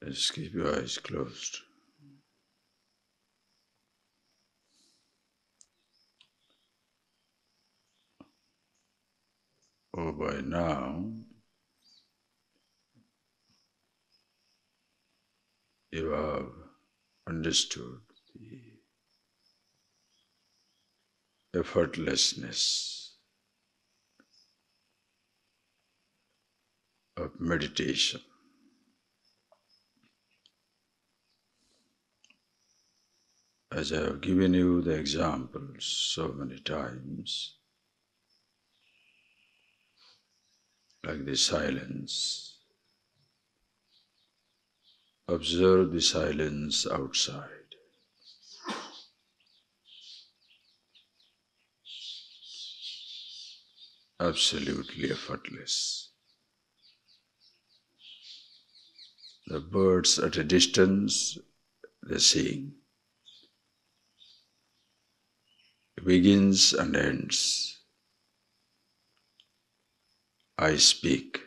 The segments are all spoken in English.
Just keep your eyes closed. Oh, by now, you have understood the effortlessness of meditation. As I have given you the examples so many times, like the silence, observe the silence outside. Absolutely effortless. The birds at a distance, they sing. It begins and ends. I speak.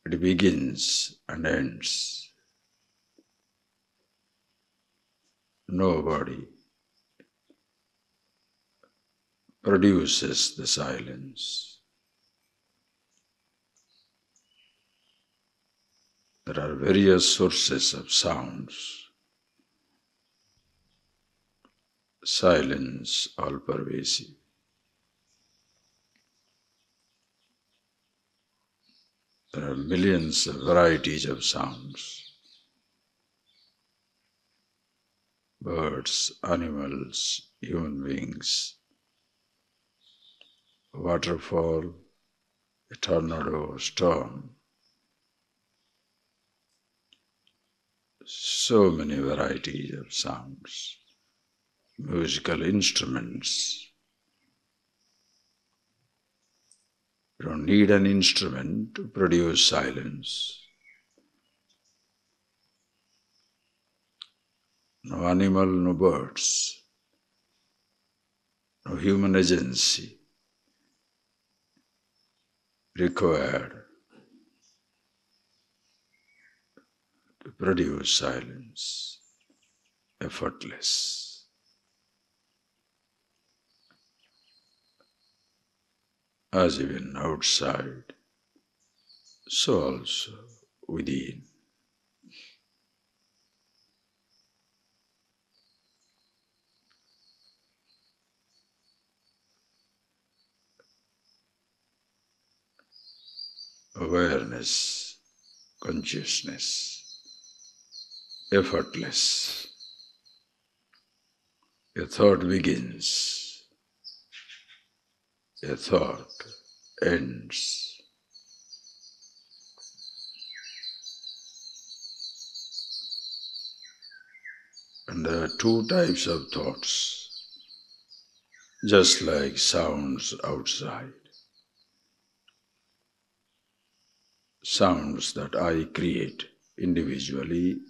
It begins and ends. Nobody produces the silence. There are various sources of sounds. Silence all-pervasive. There are millions of varieties of sounds. Birds, animals, human beings, waterfall, a tornado, storm. So many varieties of sounds. Musical instruments. You don't need an instrument to produce silence. No animal, no birds, no human agency required to produce silence, effortless. As even outside, so also within. Awareness, consciousness, effortless. A thought begins, a thought ends. And there are two types of thoughts, just like sounds outside. Sounds that I create individually,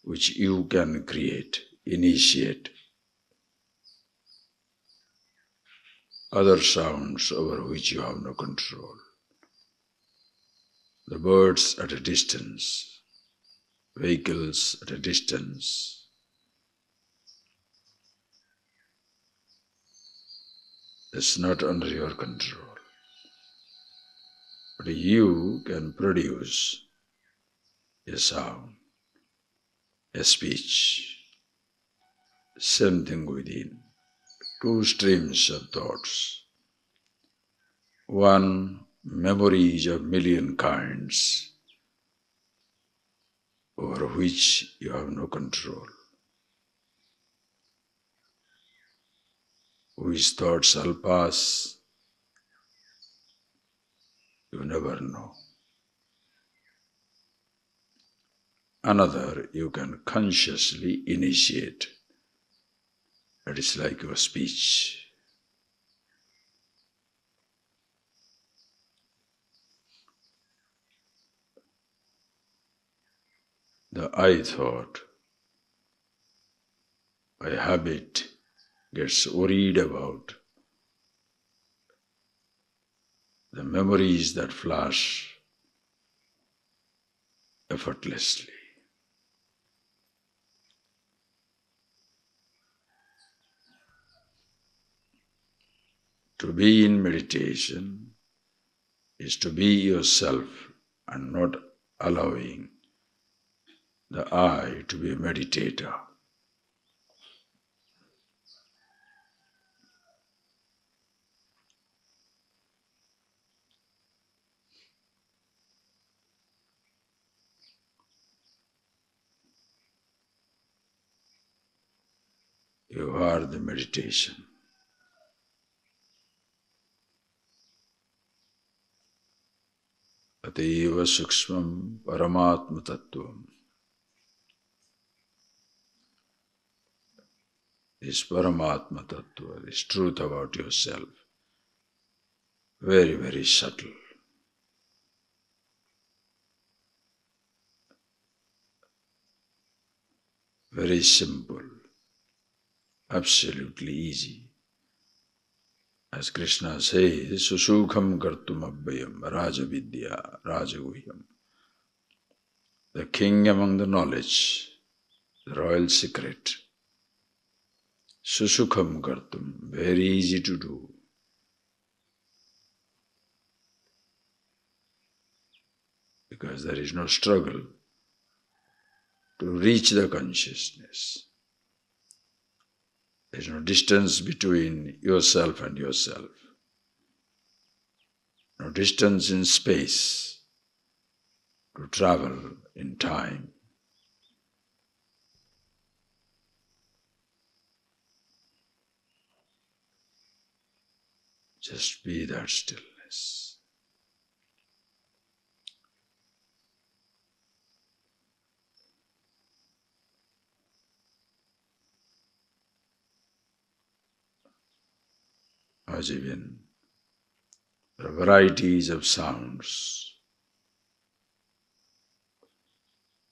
which you can create, initiate. Other sounds over which you have no control. The birds at a distance, vehicles at a distance. It's not under your control. But you can produce a sound, a speech, same thing within. Two streams of thoughts. One, memories of million kinds over which you have no control. Which thoughts shall pass, you never know. Another you can consciously initiate. That is like your speech. The I thought, by habit, gets worried about the memories that flash effortlessly. To be in meditation is to be yourself and not allowing the I to be a meditator. You are the meditation. Ateva sukshmam paramatma tattvam. This paramatma tattva, this truth about yourself, very, very subtle. Very simple, absolutely easy. As Krishna says, susukham kartum abhyam rajavidya rajaguhyam. The king among the knowledge, the royal secret. Susukham kartum, very easy to do. Because there is no struggle to reach the consciousness. There is no distance between yourself and yourself. No distance in space to travel in time. Just be that stillness. As even there are varieties of sounds,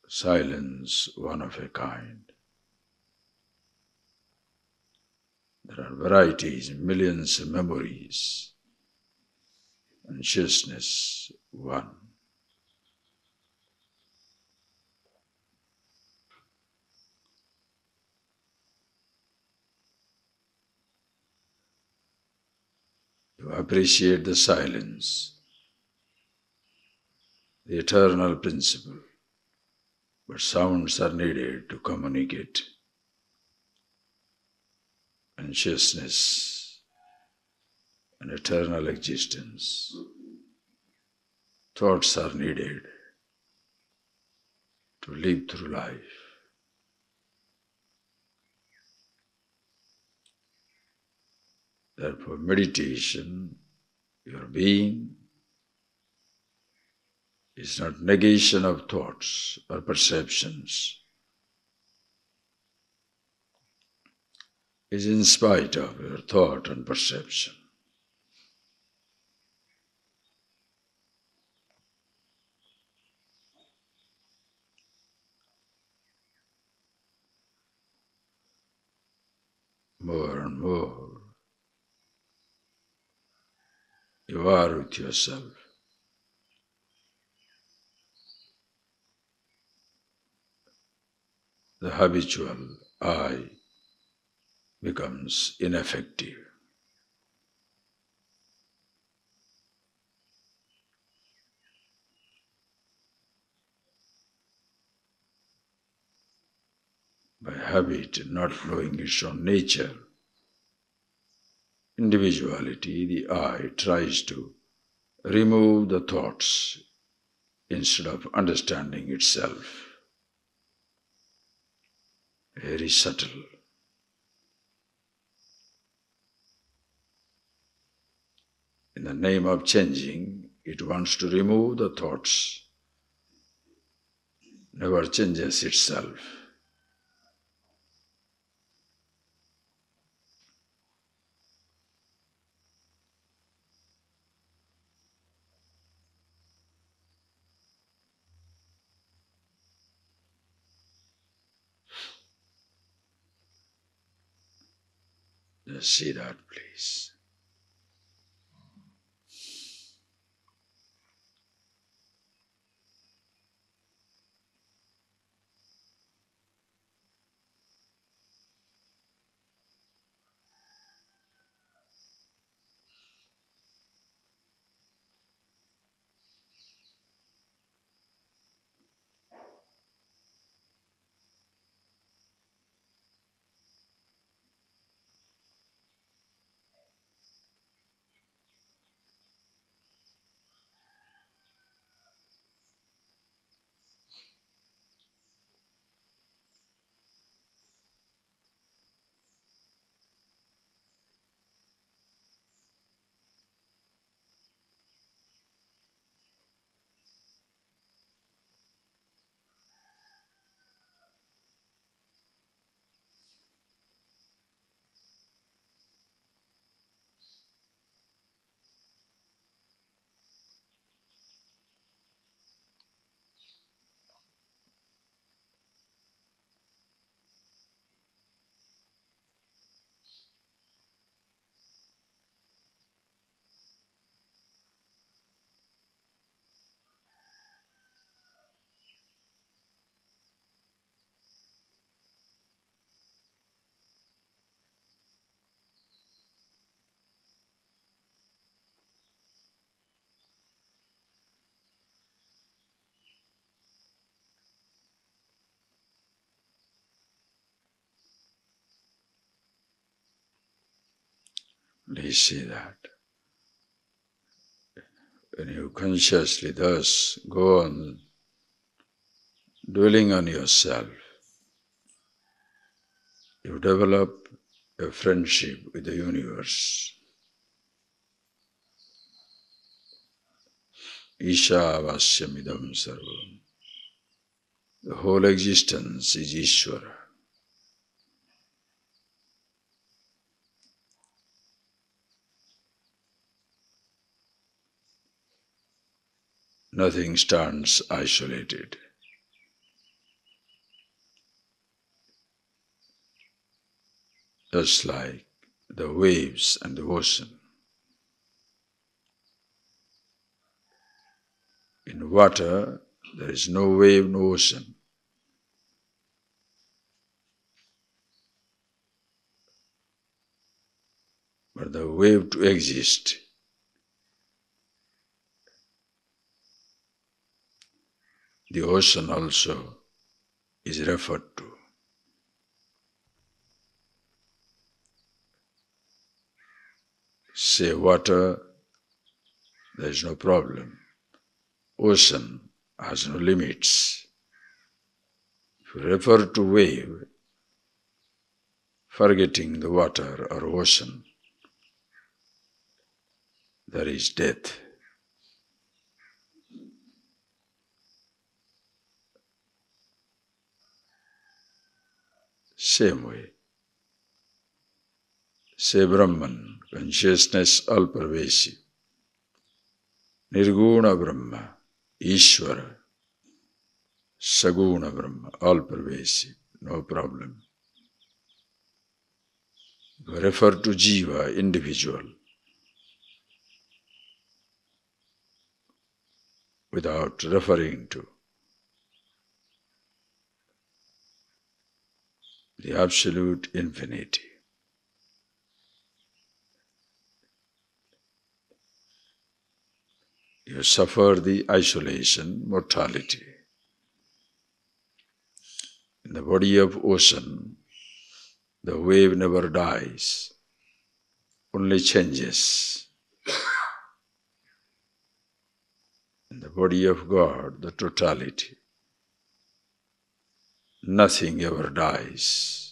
silence one of a kind. There are varieties, millions of memories, consciousness one. You appreciate the silence, the eternal principle, but sounds are needed to communicate. Consciousness, an eternal existence. Thoughts are needed to live through life. Therefore, meditation, your being, is not negation of thoughts or perceptions. It is in spite of your thought and perception. More and more, you are with yourself. The habitual I becomes ineffective. By habit, not knowing its own nature, individuality, the I tries to remove the thoughts instead of understanding itself. Very subtle. In the name of changing, it wants to remove the thoughts, never changes itself. Just see that, please. Please see that. When you consciously thus go on dwelling on yourself, you develop a friendship with the universe. Ishavasyamidam sarvam. The whole existence is Ishvara. Nothing stands isolated. Just like the waves and the ocean. In water, there is no wave, no ocean. But the wave to exist, the ocean also is referred to. Say water, there is no problem. Ocean has no limits. If you refer to wave, forgetting the water or ocean, there is death. Same way. Say Brahman, consciousness all-pervasive. Nirguna Brahma, Ishvara, Saguna Brahma, all-pervasive, no problem. You refer to Jiva, individual, without referring to the absolute infinity. You suffer the isolation, mortality. In the body of ocean, the wave never dies, only changes. In the body of God, the totality, nothing ever dies.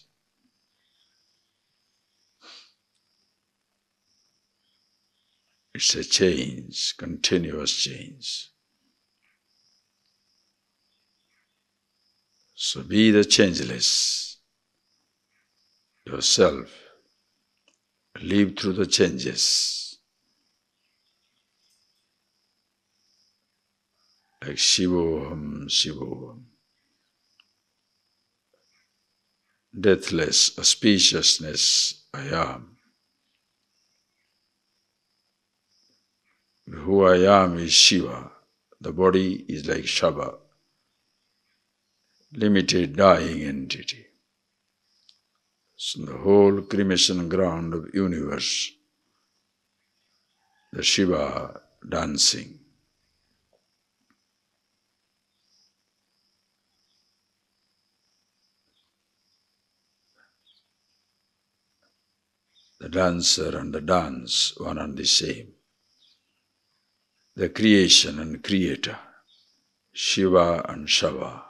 It's a change, continuous change. So be the changeless yourself. Live through the changes. Like Shivoham, Shivoham. Deathless, auspiciousness, I am. Who I am is Shiva. The body is like Shaba, limited dying entity. So the whole cremation ground of universe, the Shiva dancing. The dancer and the dance, one and the same. The creation and creator, Shiva and Shava.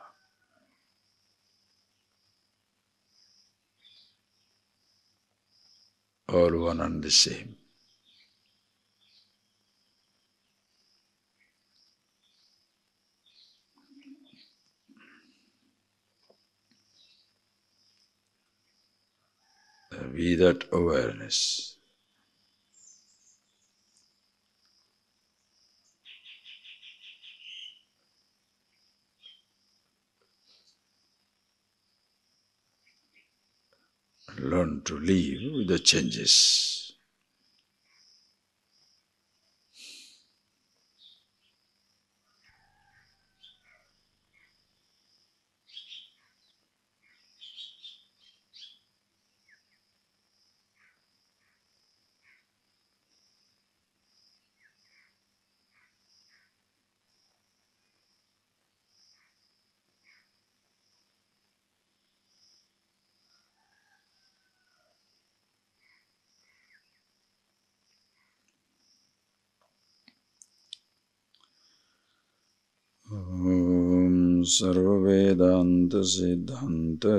All one and the same. Be that awareness. Learn to live with the changes. Sarva-Vedanta Siddhante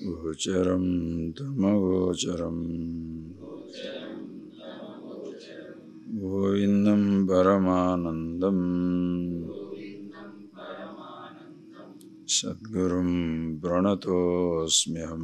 Gocharam Tamagocharam Govindam Paramanandam Sadgurum Pranatosmyam.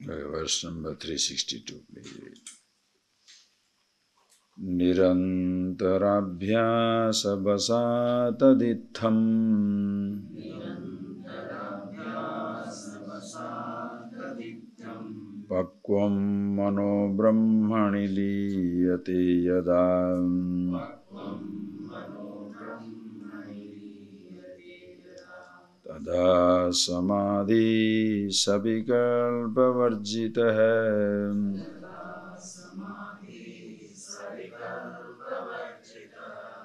Verse number 362, please read. Nirantarabhyasabasataditham Pakvam mano brahmani liyate yada tada samadhi savikalpavarjitah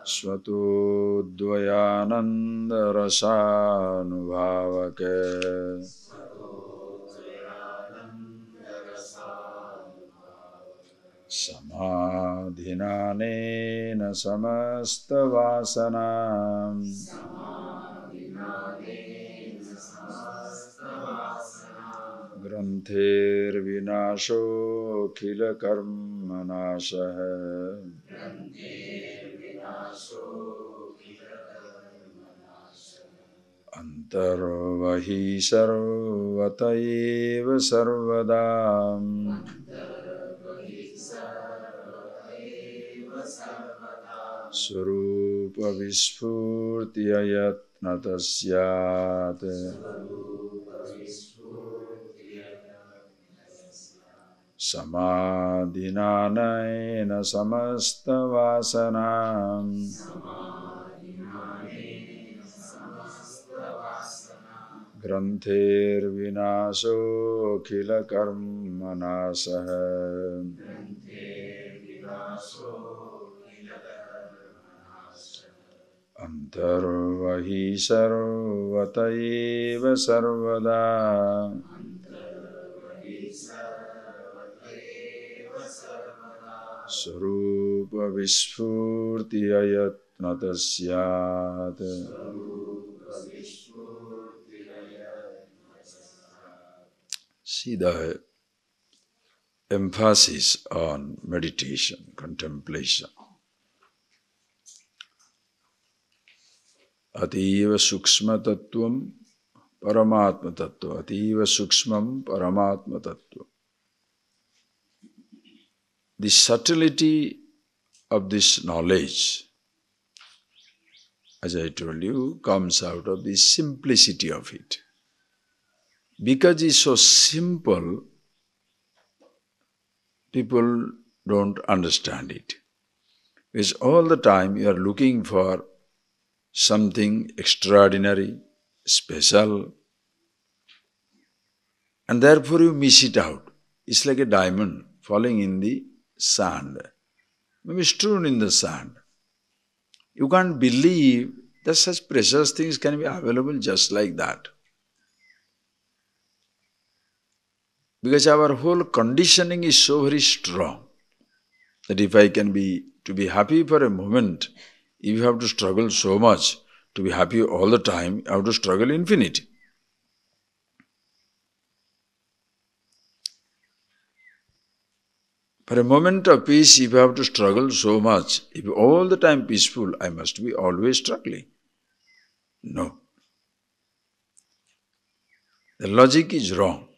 Svato dvayananda rasanubhavake Samadhinanena samasta vasanam Granther vinasho khila karma nasah Antarvahi sarvataiva sarvadam Surupa vispurtiya yatnatasyat Samadhinanena samasta vasanam Granther vinasho khila karma nasah Antarvahi sarvataiva sarvada Sarupa vispurtiya yatnatasyat See the emphasis on meditation, contemplation. Ativa sukshma tattvam paramatma tattva. Ativa sukshmam paramatma tattva. The subtlety of this knowledge, as I told you, comes out of the simplicity of it. Because it's so simple, people don't understand it. Because all the time you are looking for something extraordinary, special, and therefore you miss it out. It's like a diamond falling in the sand, maybe strewn in the sand. You can't believe that such precious things can be available just like that. Because our whole conditioning is so very strong that if I can be to be happy for a moment, if you have to struggle so much to be happy all the time, you have to struggle infinite. For a moment of peace, if you have to struggle so much, if you all the time peaceful, I must be always struggling. No. The logic is wrong.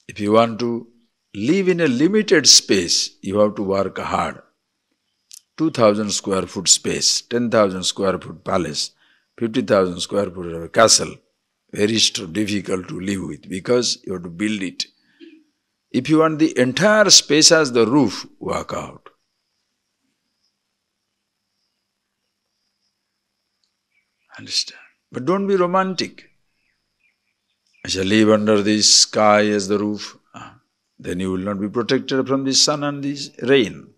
If you want to live in a limited space, you have to work hard. 2,000 square foot space, 10,000 square foot palace, 50,000 square foot of a castle, very difficult to live with because you have to build it. If you want the entire space as the roof, work out. Understand? But don't be romantic. I shall live under the sky as the roof. Then you will not be protected from the sun and the rain,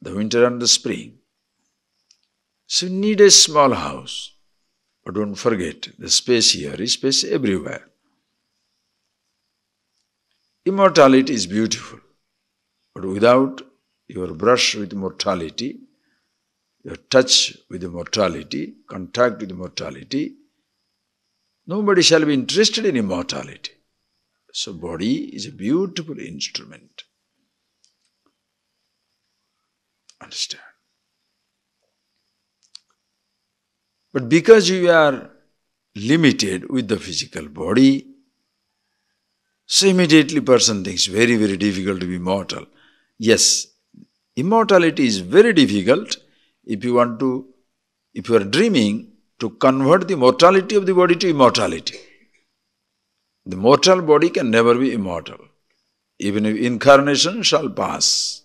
the winter and the spring. So you need a small house. But don't forget, the space here is space everywhere. Immortality is beautiful. But without your brush with mortality, your touch with the mortality, contact with the mortality, nobody shall be interested in immortality. So body is a beautiful instrument. Understand? But because you are limited with the physical body, so immediately person thinks very, very difficult to be immortal. Yes, immortality is very difficult if you are dreaming to convert the mortality of the body to immortality. The mortal body can never be immortal, even if incarnation shall pass.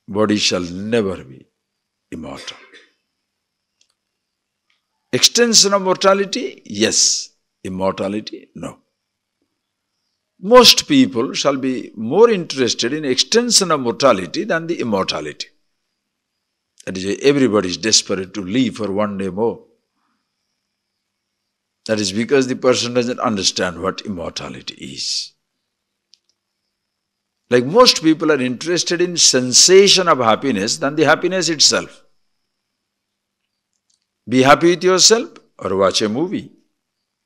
Body shall never be immortal. Extension of mortality? Yes. Immortality? No. Most people shall be more interested in extension of mortality than the immortality. That is why everybody is desperate to live for one day more. That is because the person doesn't understand what immortality is. Like most people are interested in sensation of happiness than the happiness itself. Be happy with yourself or watch a movie,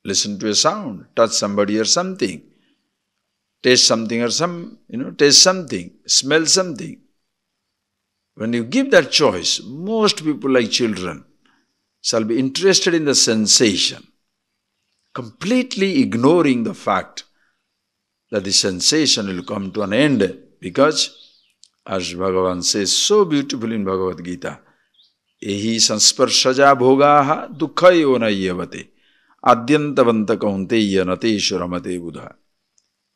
listen to a sound, touch somebody or something, taste something or taste something, smell something. When you give that choice, most people like children shall be interested in the sensation, completely ignoring the fact that the sensation will come to an end because, as Bhagavan says so beautifully in Bhagavad Gita, ehi sansparshaja bhogaha dukkhayo na yevate adyantavanta kaunteya nateshu ramate buddha.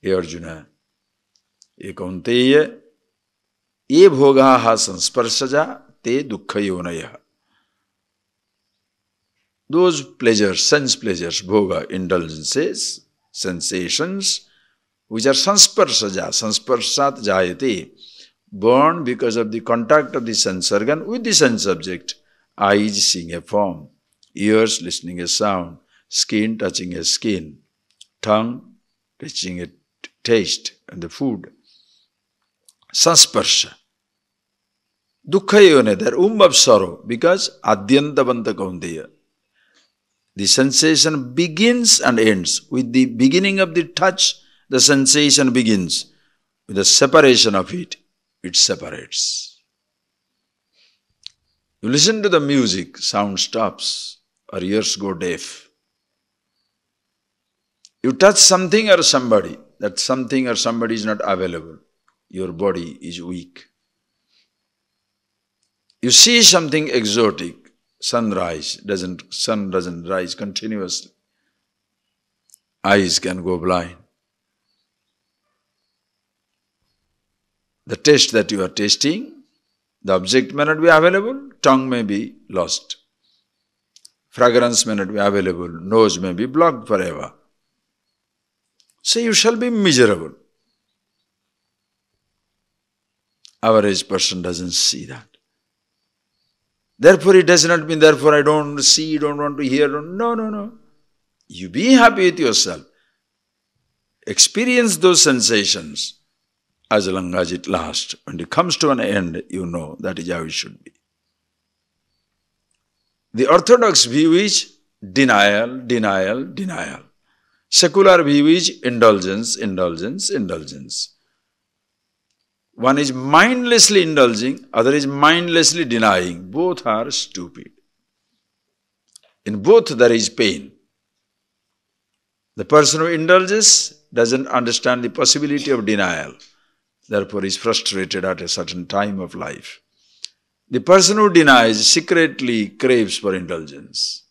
Hey Arjuna, ye kaunteya ye bhogaha sansparshaja te dukkhayo naya. Those pleasures, sense pleasures, bhoga, indulgences, sensations, which are sansparsaja, sansparsat jayate, born because of the contact of the sense organ with the sense object, eyes seeing a form, ears listening a sound, skin touching a skin, tongue touching a taste and the food. Sansparsha. Dukkha yone, there womb of sorrow, because adyantavanta kaunteya. The sensation begins and ends. With the beginning of the touch, the sensation begins. With the separation of it, it separates. You listen to the music, sound stops, or ears go deaf. You touch something or somebody, that something or somebody is not available. Your body is weak. You see something exotic, sun doesn't rise continuously. Eyes can go blind. The taste that you are tasting, the object may not be available, tongue may be lost. Fragrance may not be available, nose may be blocked forever. So you shall be miserable. Average person doesn't see that. Therefore it does not mean, therefore I don't see, don't want to hear. No. You be happy with yourself. Experience those sensations as long as it lasts. When it comes to an end, you know that is how it should be. The orthodox view is denial. Secular view is indulgence. One is mindlessly indulging, other is mindlessly denying. Both are stupid. In both there is pain. The person who indulges doesn't understand the possibility of denial. Therefore is frustrated at a certain time of life. The person who denies secretly craves for indulgence.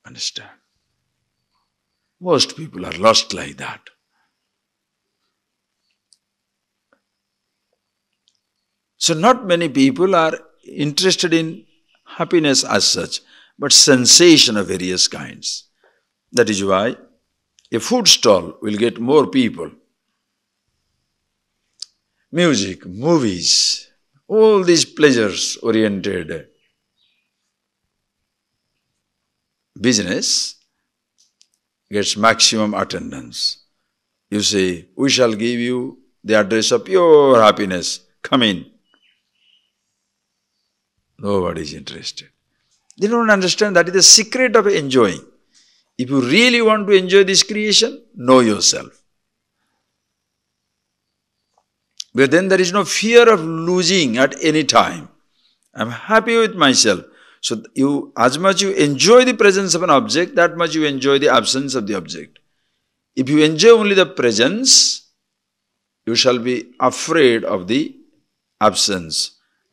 Understand? Most people are lost like that. So not many people are interested in happiness as such, but sensation of various kinds. That is why a food stall will get more people. Music, movies, all these pleasures-oriented business gets maximum attendance. You say, we shall give you the address of pure happiness. Come in. Nobody is interested. They don't understand that is the secret of enjoying. If you really want to enjoy this creation, know yourself. But then there is no fear of losing at any time. I am happy with myself. So as much you enjoy the presence of an object, that much you enjoy the absence of the object. If you enjoy only the presence, you shall be afraid of the absence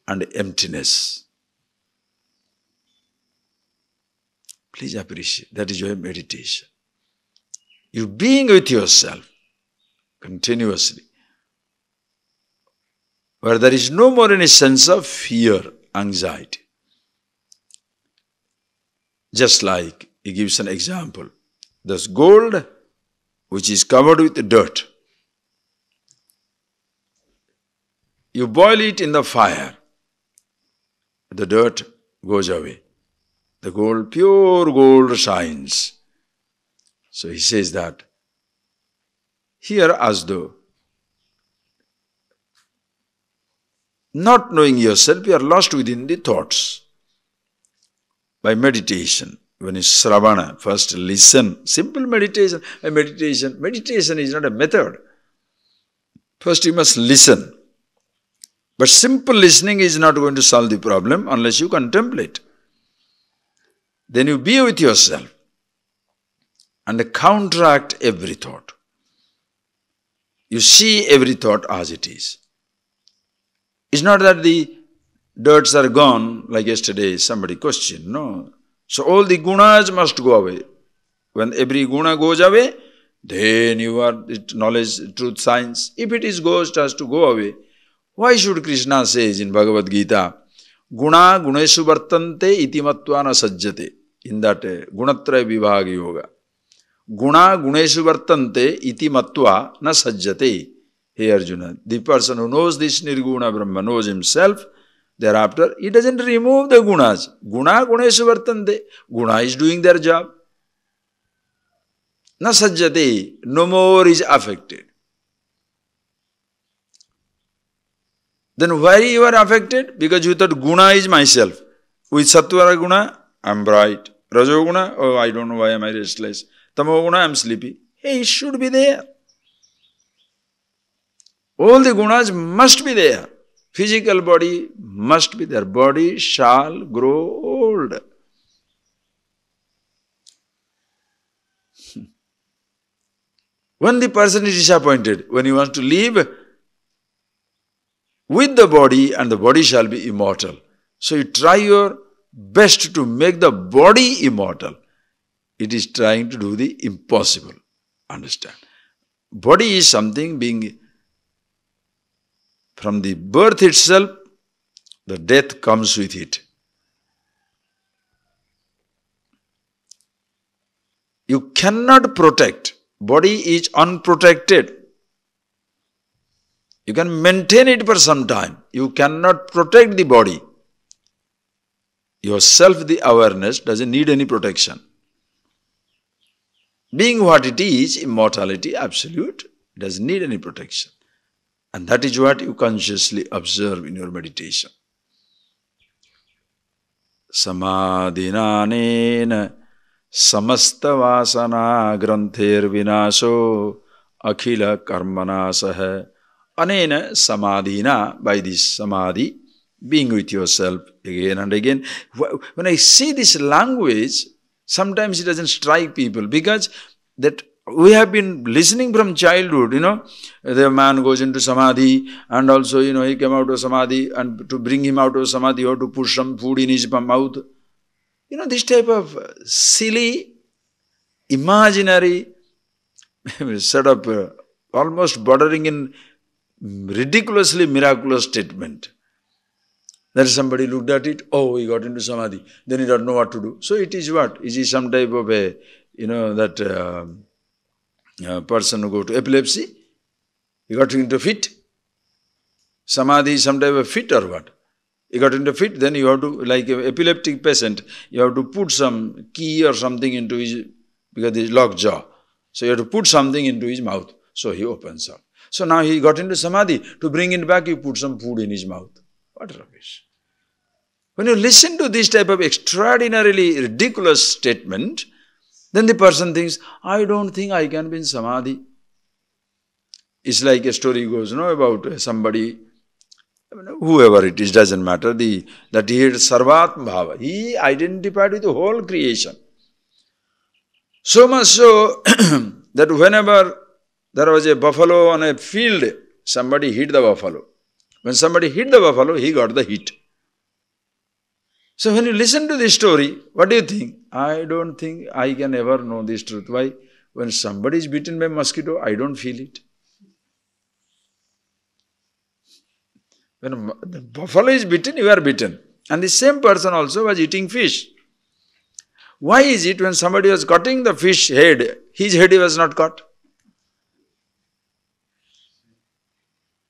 and emptiness. Please appreciate, that is your meditation. You being with yourself continuously, where there is no more any sense of fear, anxiety. Just like, he gives an example. There's gold which is covered with dirt. You boil it in the fire, the dirt goes away. The gold, pure gold shines. So he says that here as though not knowing yourself, you are lost within the thoughts. By meditation, when you sravana, first listen, simple meditation. Meditation is not a method. First you must listen. But simple listening is not going to solve the problem unless you contemplate. Then you be with yourself and counteract every thought. You see every thought as it is. It's not that the dirts are gone, like yesterday somebody questioned. No. So all the gunas must go away. When every guna goes away, then you are knowledge, truth, science. If it is ghost, has to go away. Why should Krishna says in Bhagavad Gita, Guna guneshu vartante iti matva na sajjate. In that Gunatraya Vibhaga Yoga. Guna guneshu vartante iti matva na sajjate. Hey Arjuna, the person who knows this Nirguna Brahma knows himself. Thereafter, he doesn't remove the gunas. Guna guneshu vartante. Guna is doing their job. Na sajjate. No more is affected. Then why you are affected? Because you thought guna is myself. With sattva guna, I am bright. Rajo guna, oh I don't know why am I restless. Tamo guna, I am sleepy. Hey, it should be there. All the gunas must be there. Physical body must be there. Body shall grow old. When the person is disappointed, when he wants to leave with the body, and the body shall be immortal. So you try your best to make the body immortal. It is trying to do the impossible. Understand? Body is something being, from the birth itself, the death comes with it. You cannot protect. Body is unprotected. You can maintain it for some time. You cannot protect the body. Yourself, the awareness, doesn't need any protection. Being what it is, immortality, absolute, doesn't need any protection. And that is what you consciously observe in your meditation. Samadhinanena samasta vasana granther vinasho akhila karmanasah. Anena samadhina, by this samadhi, being with yourself again and again. When I see this language, sometimes it doesn't strike people because that we have been listening from childhood, the man goes into samadhi and also, he came out of samadhi and to bring him out of samadhi or to push some food in his mouth. This type of silly, imaginary, sort of almost bordering in ridiculously miraculous statement. Then somebody looked at it, oh, he got into samadhi. Then he doesn't know what to do. So it is what? Is he some type of a, person who go to epilepsy? He got into fit? Samadhi is some type of fit or what? He got into fit, then you have to, like an epileptic patient, you have to put some key or something into his, because he is locked jaw. So you have to put something into his mouth. So he opens up. So now he got into samadhi. To bring it back, you put some food in his mouth. What rubbish. When you listen to this type of extraordinarily ridiculous statement, then the person thinks, I don't think I can be in samadhi. It's like a story goes, about somebody, whoever it is, doesn't matter, that he had sarvatma bhava. He identified with the whole creation. So much so that whenever there was a buffalo on a field, somebody hit the buffalo. When somebody hit the buffalo, he got the hit. So when you listen to this story, what do you think? I don't think I can ever know this truth. Why? When somebody is bitten by a mosquito, I don't feel it. When the buffalo is bitten, you are bitten. And the same person also was eating fish. Why is it when somebody was cutting the fish head, his head was not cut?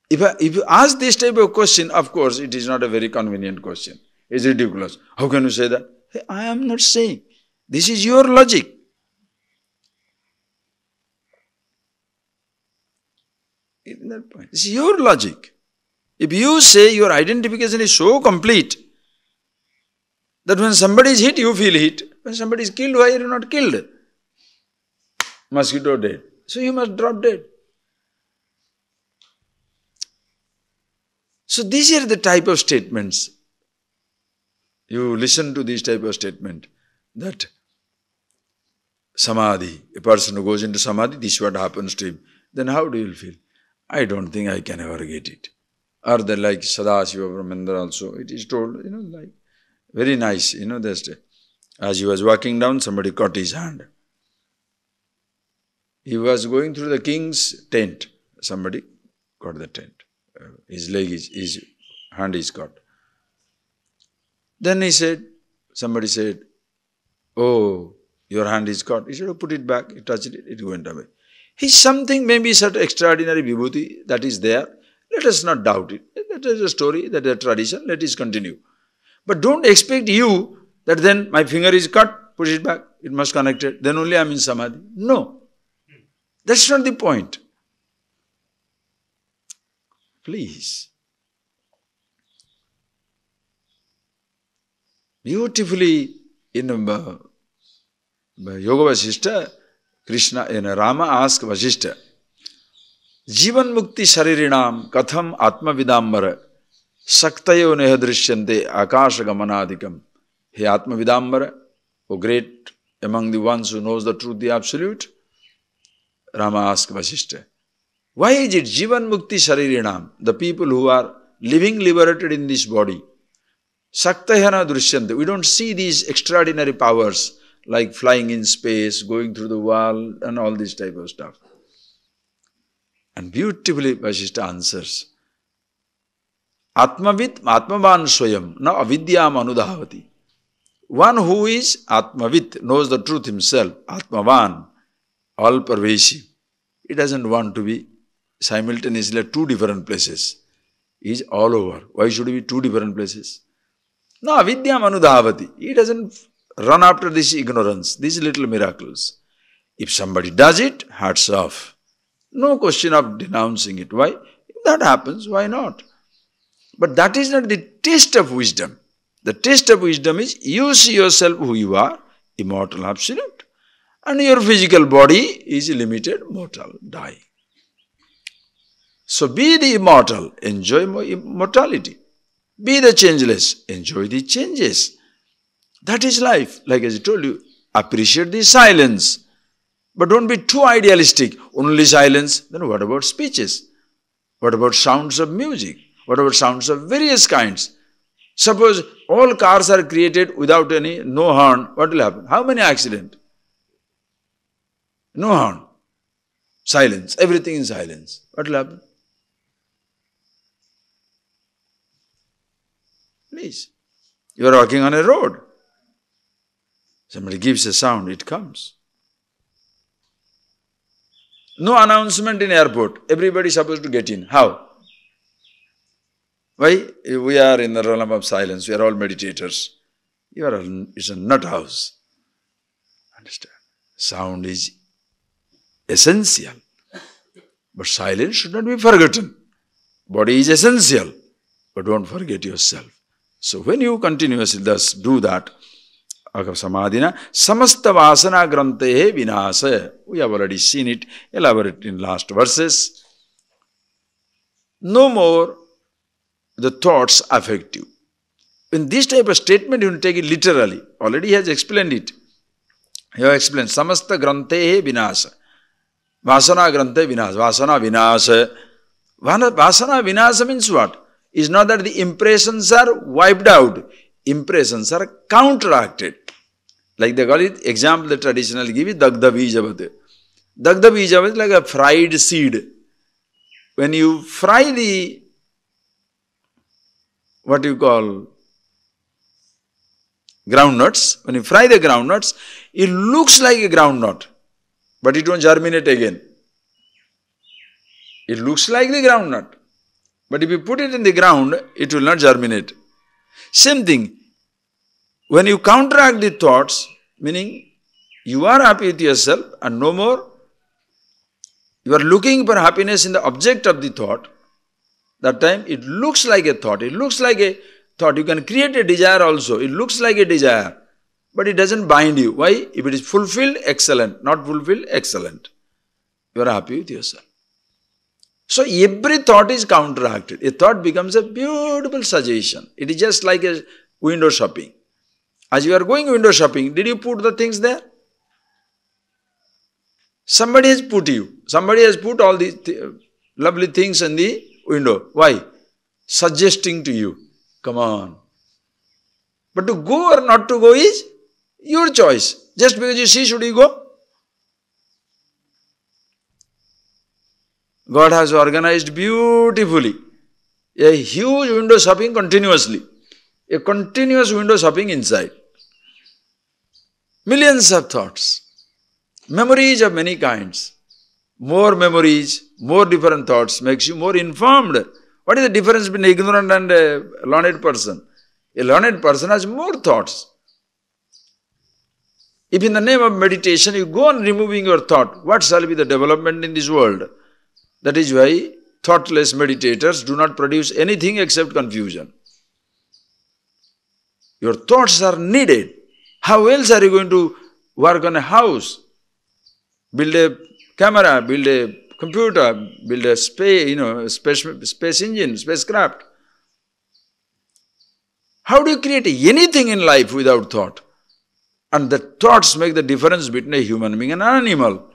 If you ask this type of question, of course, it is not a very convenient question. It's ridiculous. How can you say that? Hey, I am not saying. This is your logic. Isn't that point? This is your logic. If you say your identification is so complete that when somebody is hit, you feel hit. When somebody is killed, why are you not killed? Mosquito dead. So you must drop dead. So these are the type of statements. You listen to this type of statement that samadhi, a person who goes into samadhi, this is what happens to him. Then how do you feel? I don't think I can ever get it. Or the like Sadasiva Brahmendra also, it is told, like, very nice, as he was walking down, somebody caught his hand. He was going through the king's tent. Somebody caught the tent. His hand is caught. Then somebody said, oh, your hand is caught. He said, oh, put it back. He touched it, it went away. He's something, maybe such extraordinary vibhuti that is there. Let us not doubt it. That is a story, that is a tradition. Let us continue. But don't expect you that then my finger is cut, push it back, it must connect it. Then only I am in samadhi. No. That's not the point. Please. Beautifully in Yoga Vasishta, Rama asked Vasishta, Jivan Mukti Sharirinam Katham Atma Vidambara Saktayo Nehadrishyante Akasha Gamanadikam. He Atma Vidambara, O great among the ones who knows the truth, the absolute. Rama asked Vasishta, why is it Jivan Mukti Sharirinam, the people who are living liberated in this body, Saktayana Drishyante, we don't see these extraordinary powers like flying in space, going through the wall and all this type of stuff. And beautifully Vasishta answers, Atmavit Atmavan Swayam, na avidyam anudhavati. One who is Atmavit, knows the truth himself, Atmavan, all pervasive. He doesn't want to be simultaneously at two different places. He is all over. Why should he be two different places? No, avidyam anudhavati. He doesn't run after this ignorance, these little miracles. If somebody does it, hats off. No question of denouncing it. Why? If that happens, why not? But that is not the taste of wisdom. The taste of wisdom is you see yourself who you are, immortal, absolute, and your physical body is limited, mortal, dying. So be the immortal, enjoy immortality. Be the changeless, enjoy the changes. That is life. Like as I told you, appreciate the silence. But don't be too idealistic. Only silence. Then what about speeches? What about sounds of music? What about sounds of various kinds? Suppose all cars are created without no horn, what will happen? How many accidents? No horn. Silence. Everything in silence. What will happen? Please. You are walking on a road. Somebody gives a sound, it comes. No announcement in airport. Everybody is supposed to get in. How? Why? We are in the realm of silence. We are all meditators. It's a nut house. Understand? Sound is essential. But silence should not be forgotten. Body is essential. But don't forget yourself. So when you continuously thus do that, Samadhina, samasta vasana grantehe vinasa. We have already seen it, elaborated in last verses. No more the thoughts affect you. In this type of statement, you take it literally. Already he has explained it. He has explained, samasta grantehe vinasa. Vasana grante vinasa. Vasana vinasa. Vasana vinasa means what? It's not that the impressions are wiped out. Impressions are counteracted. Like they call it, example they traditionally give is Dagda Bijavate. Dagda Bijavate is like a fried seed. When you fry the, what you call, groundnuts, when you fry the groundnuts, it looks like a groundnut, but it won't germinate again. It looks like the groundnut, but if you put it in the ground, it will not germinate. Same thing. When you counteract the thoughts, meaning you are happy with yourself and no more, you are looking for happiness in the object of the thought, that time it looks like a thought, it looks like a thought. You can create a desire also, it looks like a desire, but it doesn't bind you. Why? If it is fulfilled, excellent. Not fulfilled, excellent. You are happy with yourself. So every thought is counteracted. A thought becomes a beautiful suggestion. It is just like a window shopping. As you are going window shopping, did you put the things there? Somebody has put you. Somebody has put all these lovely things in the window. Why? Suggesting to you. Come on. But to go or not to go is your choice. Just because you see, should you go? God has organized beautifully a huge window shopping continuously. A continuous window shopping inside. Millions of thoughts. Memories of many kinds. More memories, more different thoughts makes you more informed. What is the difference between ignorant and a learned person? A learned person has more thoughts. If in the name of meditation you go on removing your thought, what shall be the development in this world? That is why thoughtless meditators do not produce anything except confusion. Your thoughts are needed. How else are you going to work on a house? Build a camera, build a computer, build a space engine, spacecraft. How do you create anything in life without thought? And the thoughts make the difference between a human being and an animal.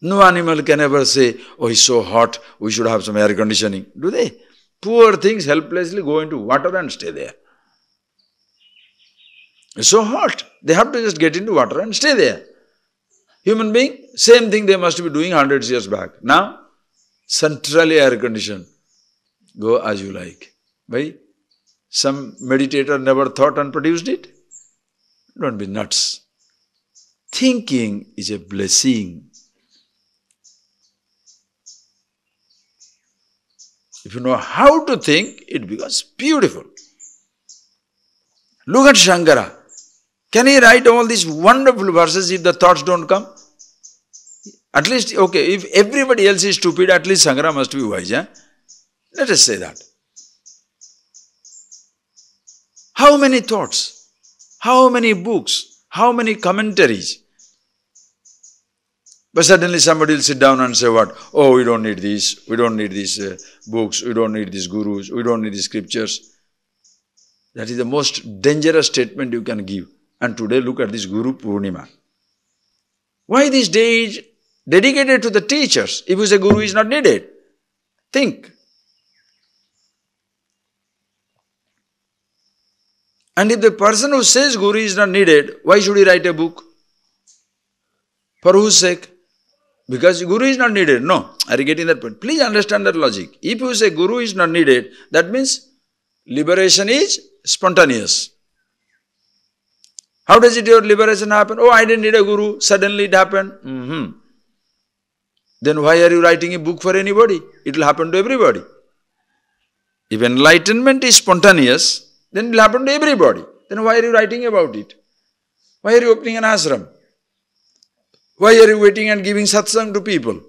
No animal can ever say, oh, it's so hot, we should have some air conditioning. Do they? Poor things helplessly go into water and stay there. It's so hot. They have to just get into water and stay there. Human being, same thing they must be doing hundreds of years back. Now, centrally air conditioned. Go as you like. Why? Some meditator never thought and produced it? Don't be nuts. Thinking is a blessing. If you know how to think, it becomes beautiful. Look at Shankara. Can he write all these wonderful verses if the thoughts don't come? At least, okay, if everybody else is stupid, at least Shankara must be wise. Eh? Let us say that. How many thoughts? How many books? How many commentaries? But suddenly somebody will sit down and say what? Oh, we don't need this, we don't need these books, we don't need these gurus, we don't need these scriptures. That is the most dangerous statement you can give. And today look at this Guru Purnima. Why this day is dedicated to the teachers? If you say Guru is not needed, think. And if the person who says Guru is not needed, why should he write a book? For whose sake? Because Guru is not needed. No. Are you getting that point? Please understand that logic. If you say Guru is not needed, that means liberation is spontaneous. How does your liberation happen? Oh, I didn't need a Guru. Suddenly it happened. Then why are you writing a book for anybody? It will happen to everybody. If enlightenment is spontaneous, then it will happen to everybody. Then why are you writing about it? Why are you opening an ashram? Why are you waiting and giving satsang to people?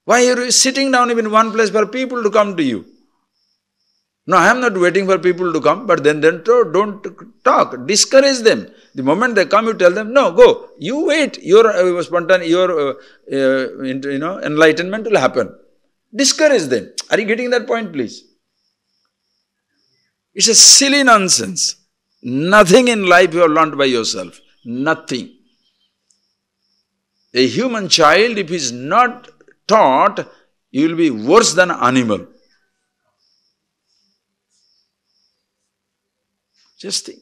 Why are you sitting down even one place for people to come to you? No, I am not waiting for people to come, but then don't talk. Discourage them. The moment they come, you tell them, no, go. You wait. Your enlightenment will happen. Discourage them. Are you getting that point, please? It's a silly nonsense. Nothing in life you have learned by yourself. Nothing. A human child, if he is not taught, he will be worse than an animal. Just think.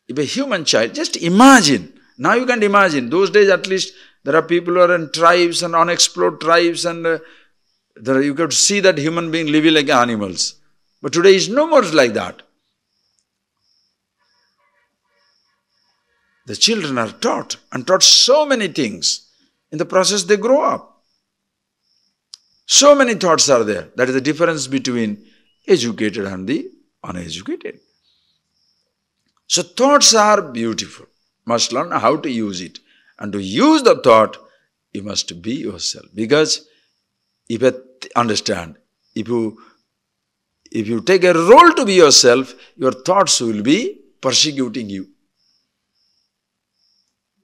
If a human child, just imagine. Now you can't imagine. Those days at least there are people who are in tribes and unexplored tribes and you could see that human being living like animals. But today is no more like that. The children are taught and taught so many things. In the process they grow up. So many thoughts are there. That is the difference between educated and the uneducated. So thoughts are beautiful. Must learn how to use it. And to use the thought, you must be yourself. Because if you understand, if you take a role to be yourself, your thoughts will be persecuting you.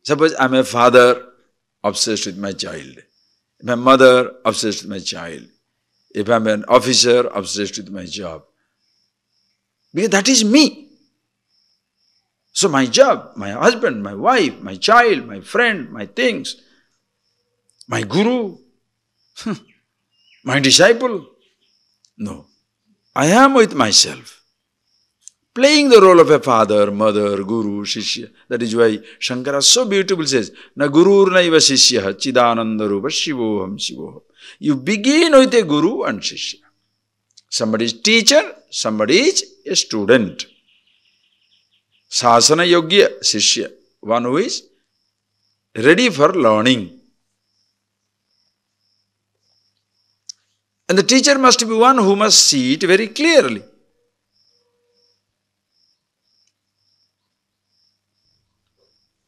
Suppose I am a father obsessed with my child. If I am a mother obsessed with my child. If I am an officer obsessed with my job. Because that is me. So my job, my husband, my wife, my child, my friend, my things, my guru, my disciple. No. I am with myself. Playing the role of a father, mother, guru, shishya. That is why Shankara so beautiful says, Na gurur naiva shishya chidananda rupa shivoham shivoham. You begin with a guru and shishya. Somebody is teacher, somebody is a student. Sasana yogya shishya. One who is ready for learning. And the teacher must be one who must see it very clearly.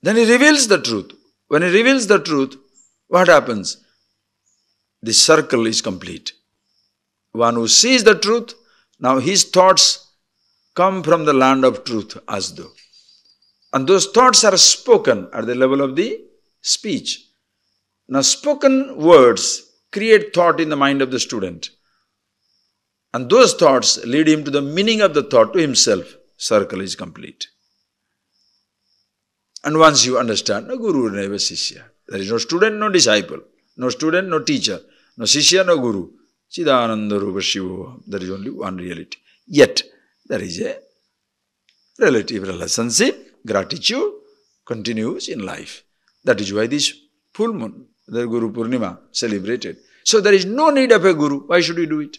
Then he reveals the truth. When he reveals the truth, what happens? The circle is complete. One who sees the truth, now his thoughts come from the land of truth as though. And those thoughts are spoken at the level of the speech. Now spoken words create thought in the mind of the student. And those thoughts lead him to the meaning of the thought to himself. Circle is complete. And once you understand, no guru, never shishya. There is no student, no disciple. No student, no teacher. No shishya, no guru. Chidananda rupa shivoham. There is only one reality. Yet, there is a relative relationship, gratitude continues in life. That is why this full moon, the Guru Purnima, celebrated. So there is no need of a guru. Why should we do it?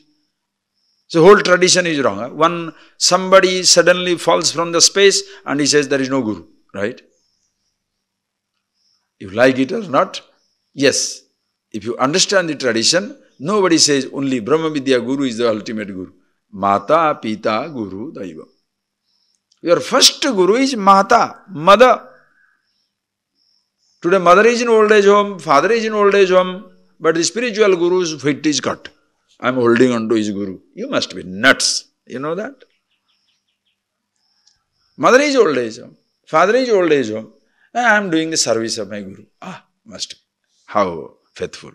So whole tradition is wrong. Somebody suddenly falls from the space and he says there is no guru. Right? You like it or not? Yes. If you understand the tradition, nobody says only Brahma Vidya Guru is the ultimate guru. Mata, Pita, Guru, Daiva. Your first guru is Mata, mother. Today mother is in old age home, father is in old age home, but the spiritual guru's feet is cut. I am holding on to his guru. You must be nuts. You know that? Mother is old age home, father is old age home. I am doing the service of my guru. Must be. How faithful.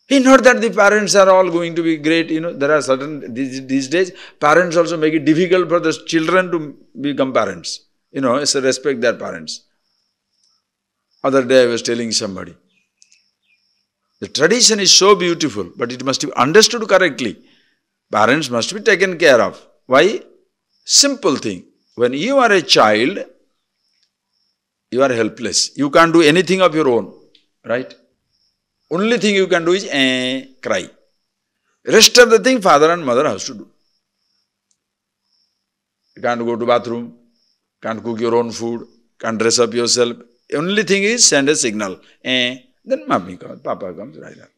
It's not that the parents are all going to be great, there are certain, these days, parents also make it difficult for the children to become parents. So respect their parents. Other day I was telling somebody, the tradition is so beautiful, but it must be understood correctly. Parents must be taken care of. Why? Simple thing. When you are a child, You are helpless. You can't do anything of your own. Right? Only thing you can do is cry. Rest of the thing father and mother has to do. You can't go to bathroom, can't cook your own food, can't dress up yourself. Only thing is send a signal. Then mommy comes, papa comes, right up.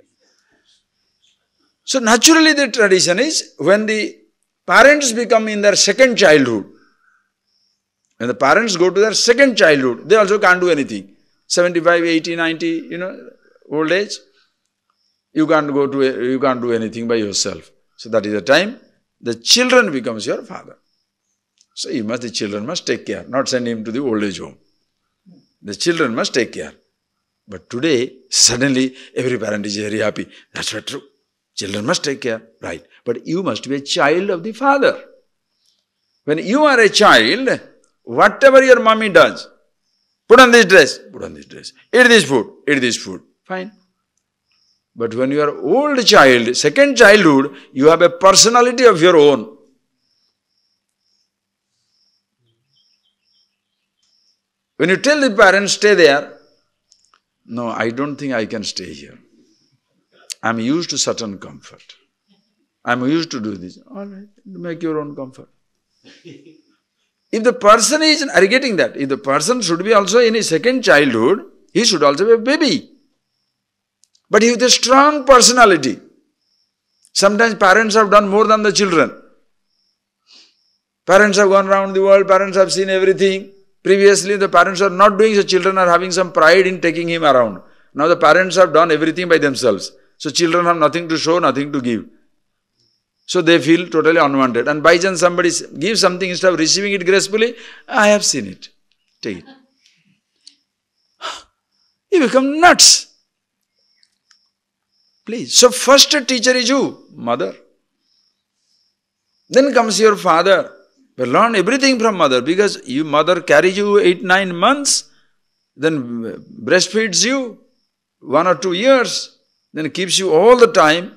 So naturally the tradition is when the parents become in their second childhood, when the parents go to their second childhood, they also can't do anything. 75, 80, 90, old age, you can't do anything by yourself. So that is the time the children becomes your father. So the children must take care, not send him to the old age home. The children must take care. But today, suddenly, every parent is very happy. That's not true. Children must take care. Right. But you must be a child of the father. When you are a child, whatever your mommy does, put on this dress, eat this food, fine. But when you are old child, second childhood, you have a personality of your own. When you tell the parents, stay there, no, I don't think I can stay here. I'm used to certain comfort. I'm used to do this. All right, make your own comfort. If the person is, are you getting that? If the person should be also in his second childhood, he should also be a baby. But he with a strong personality. Sometimes parents have done more than the children. Parents have gone around the world, parents have seen everything. Previously, the parents are not doing so, children are having some pride in taking him around. Now the parents have done everything by themselves. So children have nothing to show, nothing to give. So they feel totally unwanted. And by chance somebody gives something instead of receiving it gracefully, I have seen it. Take it. You become nuts. Please. So first teacher is you, mother. Then comes your father. But learn everything from mother because your mother carries you 8-9 months, then breastfeeds you 1 or 2 years, then keeps you all the time.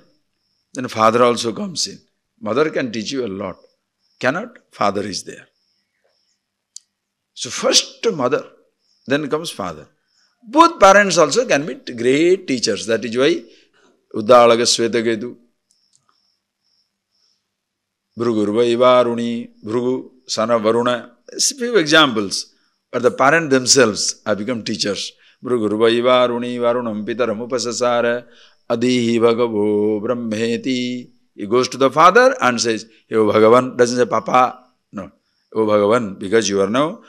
Then father also comes in. Mother can teach you a lot. Cannot? Father is there. So first mother, then comes father. Both parents also can be great teachers. That is why Uddalaga Svetaketu, Bhrugu Varuni, Bhrugu, son of Varuna. A few examples. But the parents themselves have become teachers. Bhrugu Varuni, Varunam Pitaram Upasasara, Adihi Bhagavo Brahmeti. He goes to the father and says, "Yo Bhagavan," doesn't say Papa. No. "Oh Bhagavan," because you are now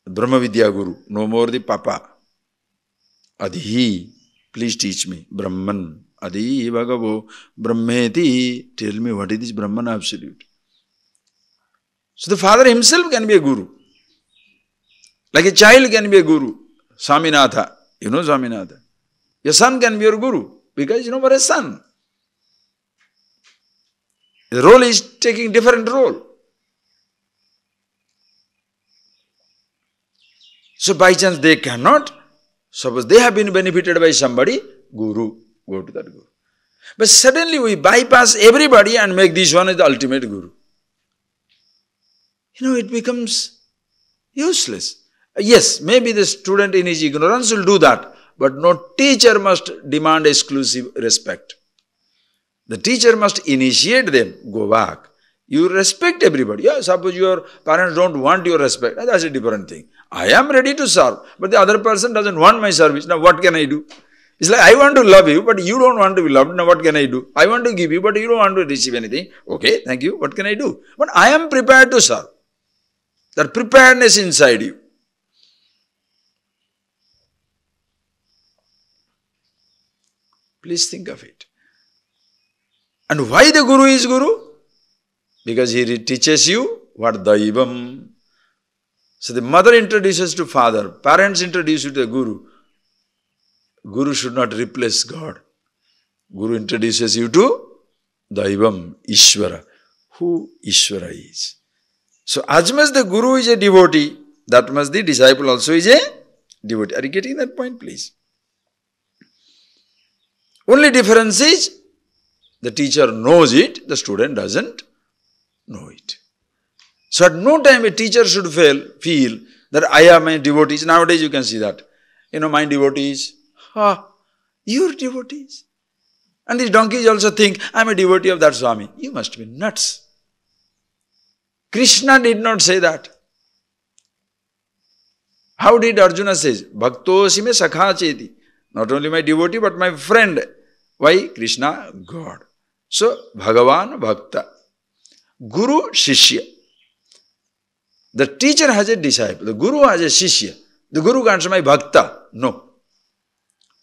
Brahma Vidya Guru. No more the Papa. Adihi, please teach me. Brahman. Adi Bhagavo Brahmeti. Tell me what is this Brahman absolute. So the father himself can be a guru. Like a child can be a guru. Swaminatha. You know Swaminatha. Your son can be your guru. Because you know what a son. The role is taking different role. So by chance they cannot. Suppose they have been benefited by somebody, guru. Go to that guru. But suddenly we bypass everybody and make this one as the ultimate guru. It becomes useless. Yes, maybe the student in his ignorance will do that. But no teacher must demand exclusive respect. The teacher must initiate them. Go back. You respect everybody. Yeah, suppose your parents don't want your respect. That's a different thing. I am ready to serve. But the other person doesn't want my service. Now what can I do? It's like, I want to love you, but you don't want to be loved. Now what can I do? I want to give you, but you don't want to receive anything. Okay, thank you. What can I do? But I am prepared to serve. That preparedness inside you. Please think of it. And why the Guru is Guru? Because he teaches you what Daivam. So the mother introduces to father, parents introduce you to the Guru. Guru should not replace God. Guru introduces you to Daivam, Ishvara. Who Ishvara is. So as much the Guru is a devotee, that much the disciple also is a devotee. Are you getting that point, please? Only difference is, the teacher knows it, the student doesn't know it. So at no time a teacher should feel that I have my devotees. Nowadays you can see that. My devotees. Your devotees. And these donkeys also think, I am a devotee of that Swami. You must be nuts. Krishna did not say that. How did Arjuna say? Bhaktosi me sakha cheti. Not only my devotee, but my friend. Why? Krishna, God. So, Bhagavan, Bhakta. Guru, Shishya. The teacher has a disciple. The Guru has a Shishya. The Guru can't say my Bhakta. No.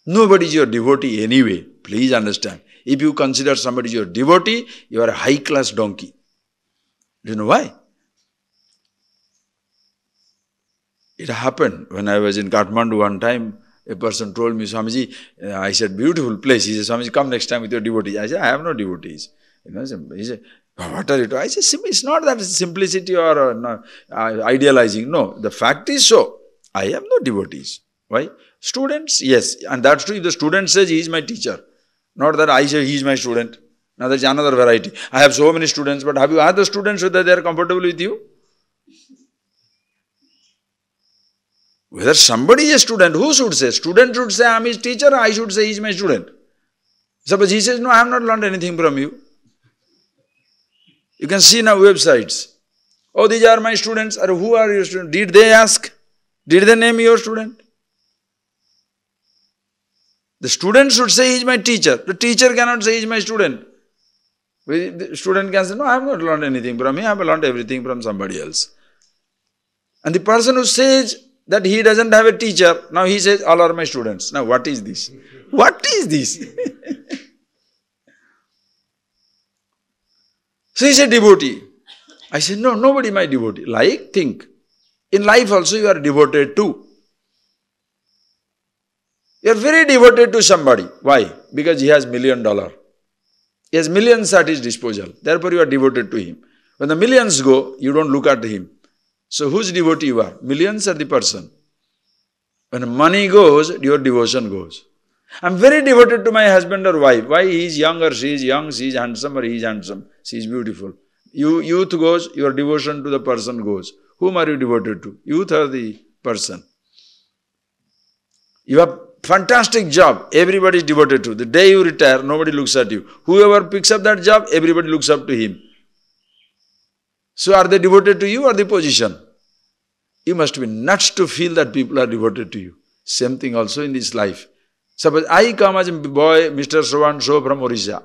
Nobody is your devotee anyway. Please understand. If you consider somebody your devotee, you are a high-class donkey. Do you know why? It happened when I was in Kathmandu one time. A person told me, Swamiji, I said, beautiful place. He said, Swamiji, come next time with your devotees. I said, I have no devotees. He said, what are you doing? I said, it's not that simplicity or idealizing. No, the fact is so. I have no devotees. Why? Students, yes. And that's true if the student says he is my teacher. Not that I say he is my student. Now that's another variety. I have so many students, but have you asked the students whether they are comfortable with you? Whether somebody is a student, who should say? Student should say, I am his teacher, or I should say he is my student. Suppose he says, no, I have not learned anything from you. You can see now websites. Oh, these are my students, or who are your students? Did they ask? Did they name your student? The student should say he is my teacher. The teacher cannot say he is my student. The student can say, no, I have not learned anything from him, I have learned everything from somebody else. And the person who says that he doesn't have a teacher, now he says, all are my students. Now what is this? What is this? So he said, devotee. I said, no, nobody my devotee. Like, think. In life also you are devoted to. You are very devoted to somebody. Why? Because he has $1 million. He has millions at his disposal. Therefore you are devoted to him. When the millions go, you don't look at him. So whose devotee you are? Millions or the person? When money goes, your devotion goes. I am very devoted to my husband or wife. Why? He is young or she is young, she is handsome or he is handsome. She is beautiful. Youth goes, your devotion to the person goes. Whom are you devoted to? Youth or the person? You have fantastic job, everybody is devoted to. The day you retire, nobody looks at you. Whoever picks up that job, everybody looks up to him. So are they devoted to you or the position? You must be nuts to feel that people are devoted to you. Same thing also in this life. Suppose I come as a boy, Mr. So-and-so from Orissa,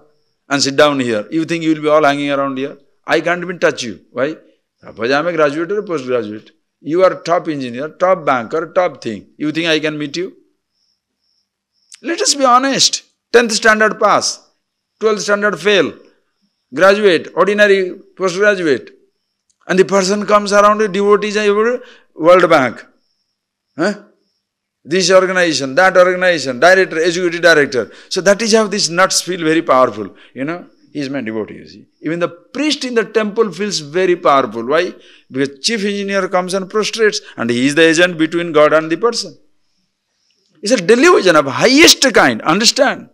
and sit down here. You think you will be all hanging around here? I can't even touch you. Why? Suppose I am a graduate or a postgraduate. You are top engineer, top banker, top thing. You think I can meet you? Let us be honest. 10th standard pass, 12th standard fail, graduate, ordinary, postgraduate. And the person comes around with devotees, World Bank. This organization, that organization, director, executive director. So that is how these nuts feel very powerful. He is my devotee, you see. Even the priest in the temple feels very powerful. Why? Because chief engineer comes and prostrates and he is the agent between God and the person. It's a delusion of highest kind, understand?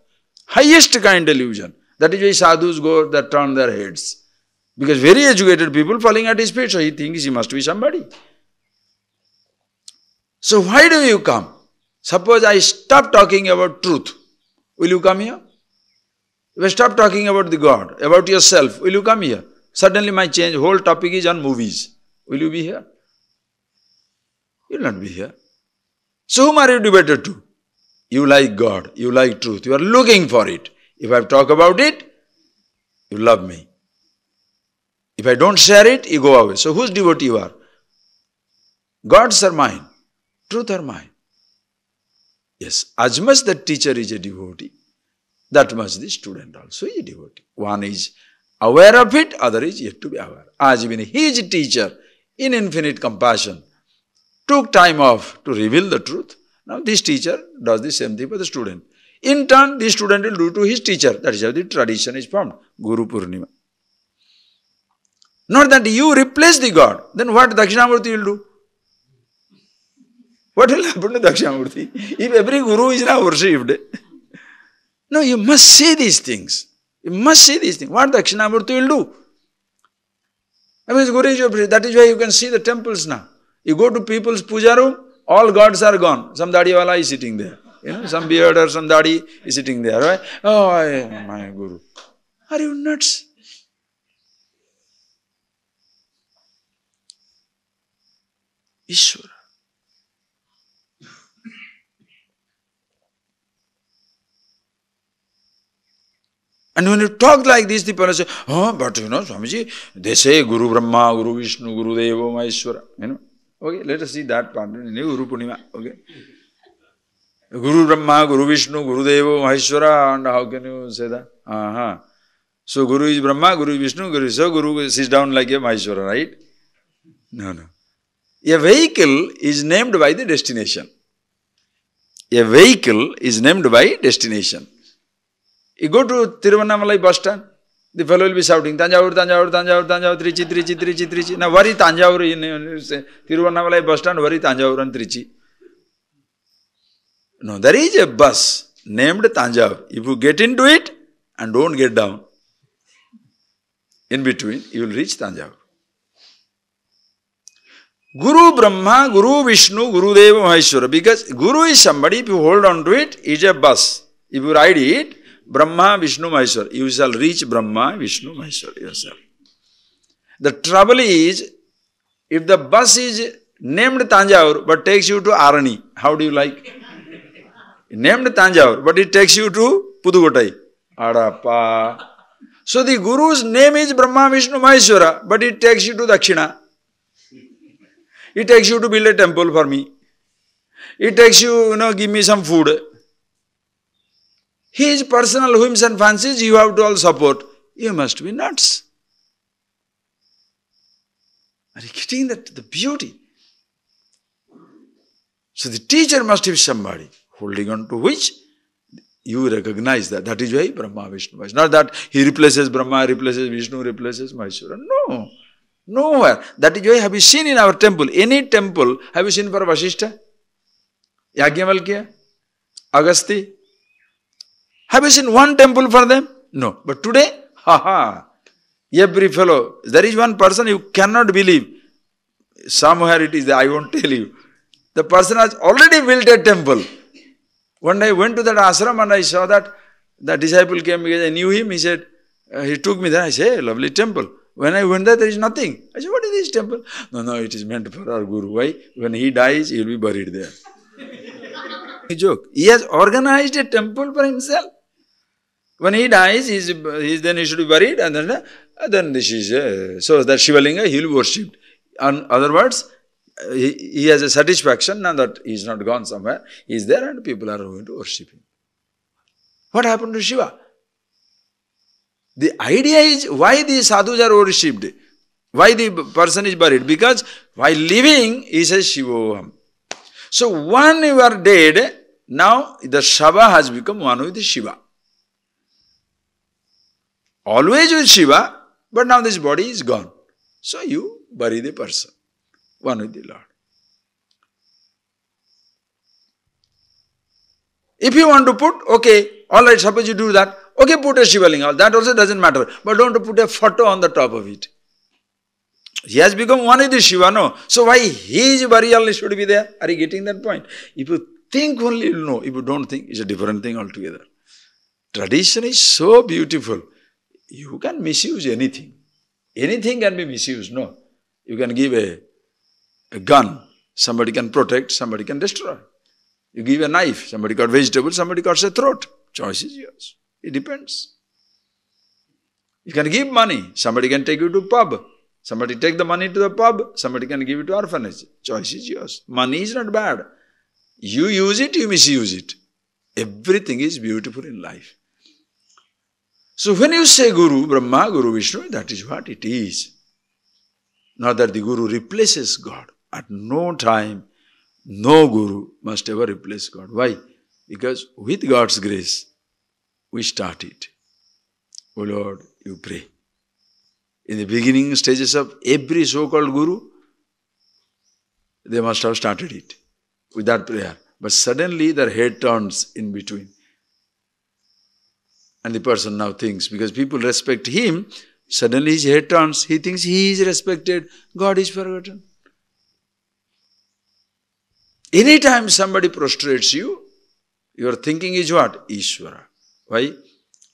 Highest kind delusion. That is why sadhus go that turn their heads. Because very educated people falling at his feet, so he thinks he must be somebody. So why do you come? Suppose I stop talking about truth. Will you come here? If I stop talking about the God, about yourself, will you come here? Suddenly my whole topic is on movies. Will you be here? You will not be here. So whom are you devoted to? You like God, you like truth, you are looking for it. If I talk about it, you love me. If I don't share it, you go away. So whose devotee you are? God's or mine? Truth or mine? Yes, as much the teacher is a devotee, that much the student also is a devotee. One is aware of it, other is yet to be aware. As even his teacher, in infinite compassion, took time off to reveal the truth. Now this teacher does the same thing for the student. In turn, the student will do to his teacher. That is how the tradition is formed. Guru Purnima. Not that you replace the God. Then what Dakshinamurti will do? What will happen to Dakshinamurti? If every guru is now worshipped. No, you must say these things. You must say these things. What Dakshinamurti will do? I mean, Guru is your priest. That is why you can see the temples now. You go to people's puja room, all gods are gone. Some dadiwala is sitting there. Some beard or some dadi is sitting there, right? Oh, my Guru. Are you nuts? Ishvara. And when you talk like this, the people say, oh, but Swamiji, they say Guru Brahma, Guru Vishnu, Guru Deva, Maheshwara. Okay, let us see that part. Guru Purnima. Okay. Guru Brahma, Guru Vishnu, Guru Deva, Maheshwara, and how can you say that? So Guru is Brahma, Guru is Vishnu, Guru sits down like a Maheshwara, right? No. A vehicle is named by the destination. A vehicle is named by destination. You go to Tiruvannamalai bus stand, the fellow will be shouting, Tanjavur, Tanjavur, Tanjavur, Tanjavur, Trichy, Trichy, Trichy, Trichy. Now, where is Tanjavur in Tiruvannamalai bus stand? Where is Tanjavur and Trichy? No, there is a bus named Tanjavur. If you get into it and don't get down, in between, you will reach Tanjavur. Guru Brahma, Guru Vishnu, Guru Deva, Maheshwara. Because Guru is somebody, if you hold on to it, is a bus. If you ride it, Brahma, Vishnu, Maheshwara. You shall reach Brahma, Vishnu, Maheshwara yourself. The trouble is, if the bus is named Tanjavur but takes you to Arani, how do you like? Named Tanjavur, but it takes you to Pudukkottai. Adappa. So the Guru's name is Brahma, Vishnu, Maheshwara, but it takes you to Dakshina. It takes you to build a temple for me. It takes you, give me some food. His personal whims and fancies you have to all support. You must be nuts. Are you getting that? The beauty. So the teacher must have somebody holding on to which you recognize that. That is why Brahma, Vishnu, Maheshwara. Not that he replaces Brahma, replaces Vishnu, replaces Maheshwara. No. Nowhere. That is why have you seen in our temple, any temple, have you seen for Vasishtha? Yajnavalkya? Agasti? Have you seen one temple for them? No. But today, every fellow, there is one person you cannot believe. Somewhere it is there, I won't tell you. The person has already built a temple. One day I went to that ashram and I saw that the disciple came because I knew him. He said, he took me there. I said, hey, lovely temple. When I went there is nothing. I said, what is this temple? No, it is meant for our Guru. Why? When he dies, he will be buried there. Joke. He has organized a temple for himself. When he dies, then he should be buried, and then this is so that Shivalinga he will be worshipped. In other words, he has a satisfaction now that he is not gone somewhere. He is there and people are going to worship him. What happened to Shiva? The idea is why the sadhus are worshipped. Why the person is buried? Because while living, he says Shivoham. So when you are dead, now the Shava has become one with Shiva. Always with Shiva, but now this body is gone. So you bury the person, one with the Lord. If you want to put, okay, alright, suppose you do that, okay, put a Shivalinga, that also doesn't matter, but don't put a photo on the top of it. He has become one with the Shiva, no? So why his burial should be there? Are you getting that point? If you think only, you will know. If you don't think, it's a different thing altogether. Tradition is so beautiful. You can misuse anything. Anything can be misused, no? You can give a gun, somebody can protect, somebody can destroy. You give a knife, somebody got vegetable, somebody cuts a throat. Choice is yours. It depends. You can give money, somebody can take you to pub. Somebody take the money to the pub, somebody can give it to orphanage. Choice is yours. Money is not bad. You use it, you misuse it. Everything is beautiful in life. So when you say Guru, Brahma, Guru, Vishnu, that is what it is. Not that the Guru replaces God. At no time, no Guru must ever replace God. Why? Because with God's grace, we start it. Oh Lord, you pray. In the beginning stages of every so-called Guru, they must have started it with that prayer. But suddenly their head turns in between. And the person now thinks, because people respect him, Suddenly his head turns, he thinks he is respected, God is forgotten. Anytime somebody prostrates you, your thinking is what? Ishvara. Why?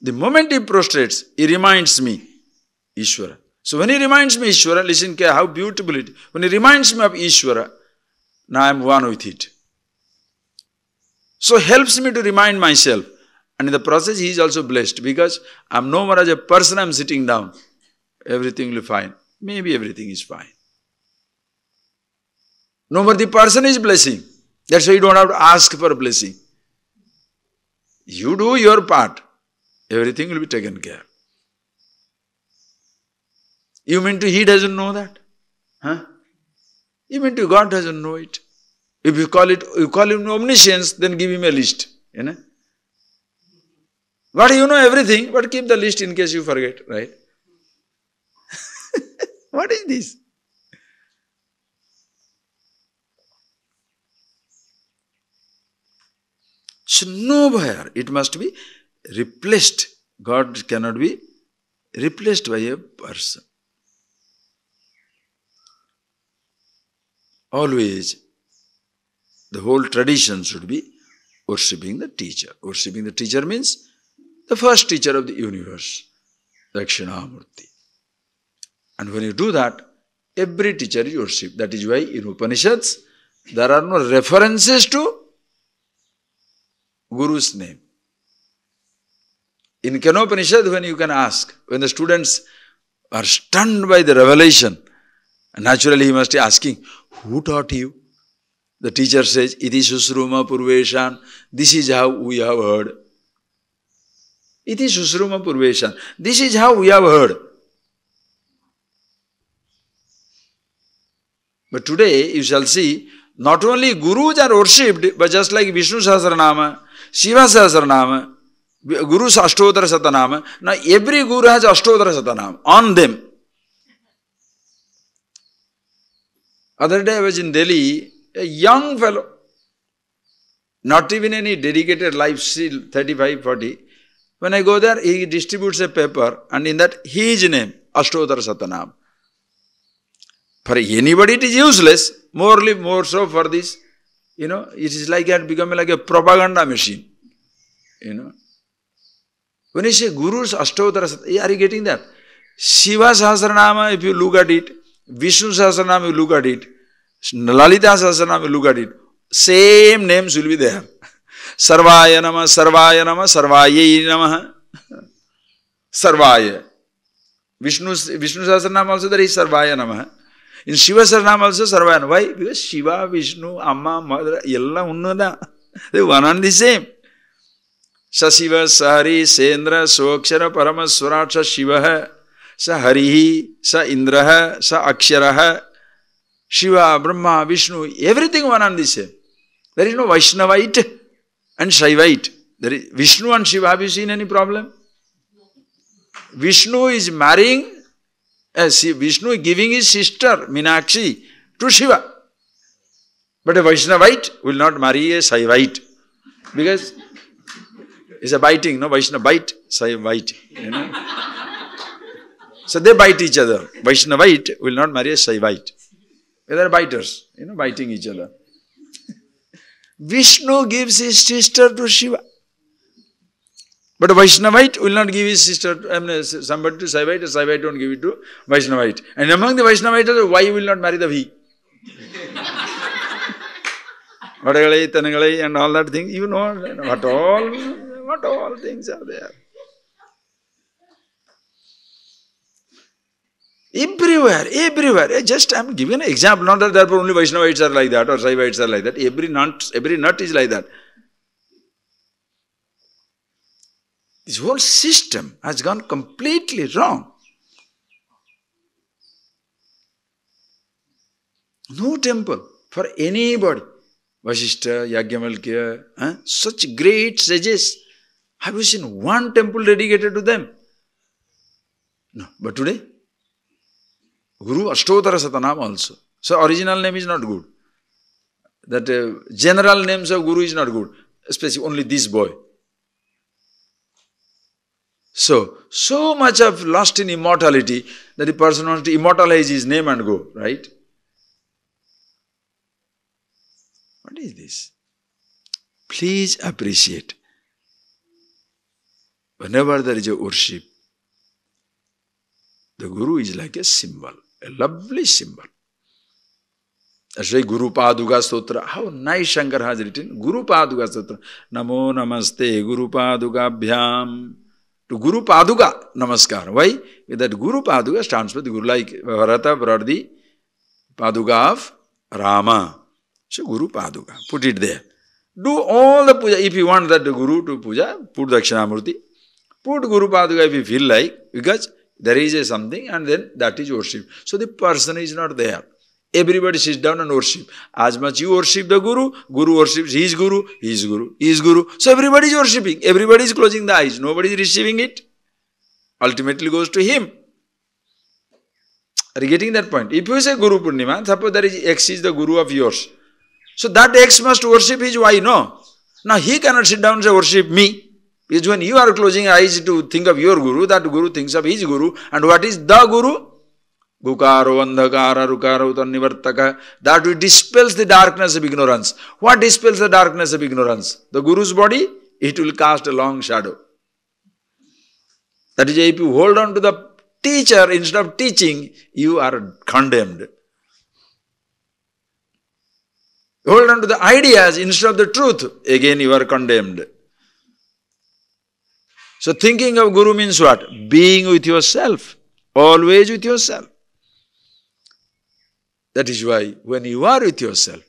The moment he prostrates, he reminds me, Ishvara. So when he reminds me Ishvara, listen how beautiful it is. When he reminds me of Ishvara, now I am one with it. So helps me to remind myself. And in the process, he is also blessed because I am no more as a person, I am sitting down. Everything will be fine. Maybe everything is fine. No more the person is blessing. That's why you don't have to ask for a blessing. You do your part. Everything will be taken care. You mean to he doesn't know that? Huh? You mean to God doesn't know it? If you call him omniscience, then give him a list. You know? God, you know everything, but keep the list in case you forget, right? What is this? So nowhere it must be replaced. God cannot be replaced by a person. Always, the whole tradition should be worshipping the teacher. Worshipping the teacher means the first teacher of the universe, Dakshinamurti. And when you do that, every teacher is worshipped. That is why in Upanishads, there are no references to Guru's name. In Kenopanishad, when you can ask, when the students are stunned by the revelation, naturally he must be asking, who taught you? The teacher says, Iti Susruma Purveshan. This is how we have heard. Iti Susruma Purveshan. This is how we have heard. But today you shall see, not only Gurus are worshipped, but just like Vishnu Sahasranama, Shiva Sahasranama, Guru's Ashtodhara Satanama, now every Guru has Ashtodhara Satanama on them. Other day I was in Delhi, a young fellow, not even any dedicated life, still 35, 40. When I go there, he distributes a paper and in that his name, Ashtodhara Satanam. For anybody it is useless, more so for this, it is like it become like a propaganda machine, When you say Guru's Ashtodhara Satanam, are you getting that? Shiva Sahasranama, if you look at it, Vishnu Sahasranama, you look at it, Lalita Sahasranama, you look at it, same names will be there. Sarvaya Nama, Sarvaya Nama, Sarvaya Nama, Sarvaya. Vishnu Sahasranama also there is Sarvaya Nama. In Shiva Sahasranama also Sarvaya Nama. Why? Because Shiva, Vishnu, Amma, Mother, Yella Unnada. They one and the same. Sasiva, Sahari, Sendra, Sokshara, Paramaswaracha, Shiva, Sa Harihi, Sa Indraha, Sa Aksharaha, Shiva, Brahma, Vishnu, everything one and the same. There is no Vaishnavite and Shaivite. There is Vishnu and Shiva. Have you seen any problem? Vishnu is marrying, Vishnu is giving his sister, Meenakshi, to Shiva. But a Vaishnavite will not marry a Shaivite. Because it's a biting, no? Vaishnava bite, Shaivite, So they bite each other. Vaishnavite will not marry a Shaivite. They are biters, biting each other. Vishnu gives his sister to Shiva. But a Vaishnavite will not give his sister, somebody to Shaivite, a Shaivite don't give it to Vaishnavite. And among the Vaishnavites, why will not marry the V? Vadagalai, Tanagalai and all that thing, what all things are there. Everywhere. Just I am giving an example, not that therefore only Vaishnavites are like that or Shaivites are like that. Every nut is like that. This whole system has gone completely wrong. No temple for anybody. Vasishtha, Yagyavalkya, such great sages. Have you seen one temple dedicated to them? No. But today, Guru Ashtodhara Satanam also. So original name is not good. That general names of Guru is not good. Especially only this boy. So much of lust in immortality that the person wants to immortalize his name and go, right? What is this? Please appreciate. Whenever there is a worship, the Guru is like a symbol, a lovely symbol. That's why Guru Paduka Stotra, how nice Shankar has written, Guru Paduka Stotra, Namo Namaste Guru Paduka Bhyam. To Guru Paduka Namaskar. Why? That Guru Paduka stands for the Guru, like Bharata brought the Paduka of Rama. So Guru Paduka, put it there. Do all the puja. If you want that Guru to puja, put Dakshinamurti. Put Guru Paduka if you feel like, because there is a something and then that is worship. So the person is not there. Everybody sits down and worship. As much you worship the Guru, Guru worships his Guru, his Guru, his Guru. So everybody is worshipping. Everybody is closing the eyes. Nobody is receiving it. Ultimately goes to him. Are you getting that point? If you say Guru Purnima, suppose there is X is the Guru of yours. So that X must worship his Y, no? Now he cannot sit down and say worship me. Because when you are closing eyes to think of your Guru, that Guru thinks of his Guru. And what is the Guru? Gukaro, Andhakara, Rukaro, Tannivartaka. That dispels the darkness of ignorance. What dispels the darkness of ignorance? The Guru's body, it will cast a long shadow. That is, if you hold on to the teacher instead of teaching, you are condemned. Hold on to the ideas instead of the truth, again you are condemned. So thinking of Guru means what? Being with yourself. Always with yourself. That is why when you are with yourself,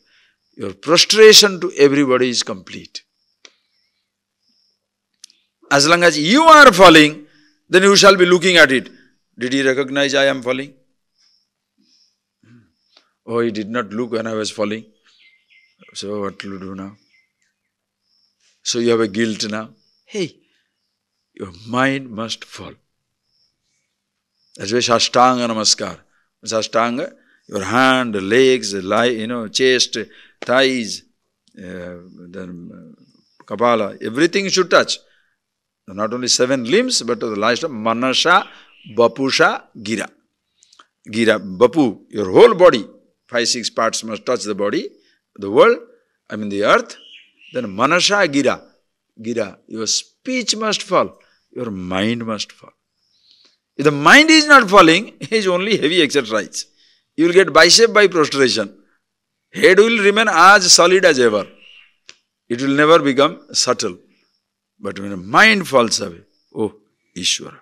your prostration to everybody is complete. As long as you are falling, then you shall be looking at it. Did he recognize I am falling? Oh, he did not look when I was falling. So what will you do now? So you have a guilt now. Hey, your mind must fall. That's why Shashtanga Namaskar. Shashtanga, your hand, legs, chest, thighs, then Kapala, everything should touch. Not only 7 limbs, but to the last of Manasha, Bapusha, Gira. Gira, Bapu, your whole body, 5-6 parts must touch the body, the world, the earth. Then Manasha, Gira. Gira, your speech must fall, your mind must fall. If the mind is not falling, it is only heavy exercise. You will get bicep by prostration. Head will remain as solid as ever. It will never become subtle. But when the mind falls away, oh, Ishvara.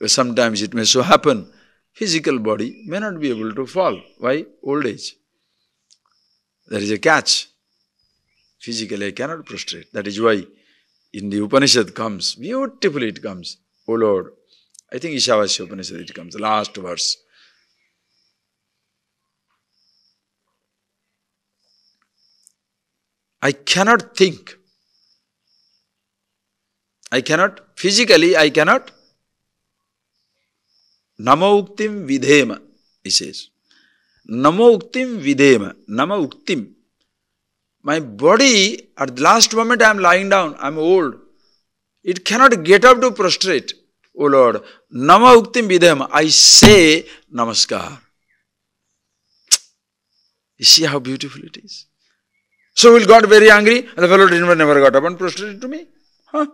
Sometimes it may so happen, physical body may not be able to fall. Why? Old age. There is a catch. Physically I cannot prostrate. That is why in the Upanishad comes, beautifully it comes, O Lord. I think Ishavasya Upanishad it comes, the last verse. I cannot think. Physically I cannot. Nama uktim vidhema, he says. Nama uktim vidhema, nama uktim. My body, at the last moment I am lying down, I am old. It cannot get up to prostrate. O Lord, nama uktim vidhema, I say namaskar. You see how beautiful it is? So will God very angry? And the fellow never got up and prostrated to me. Huh?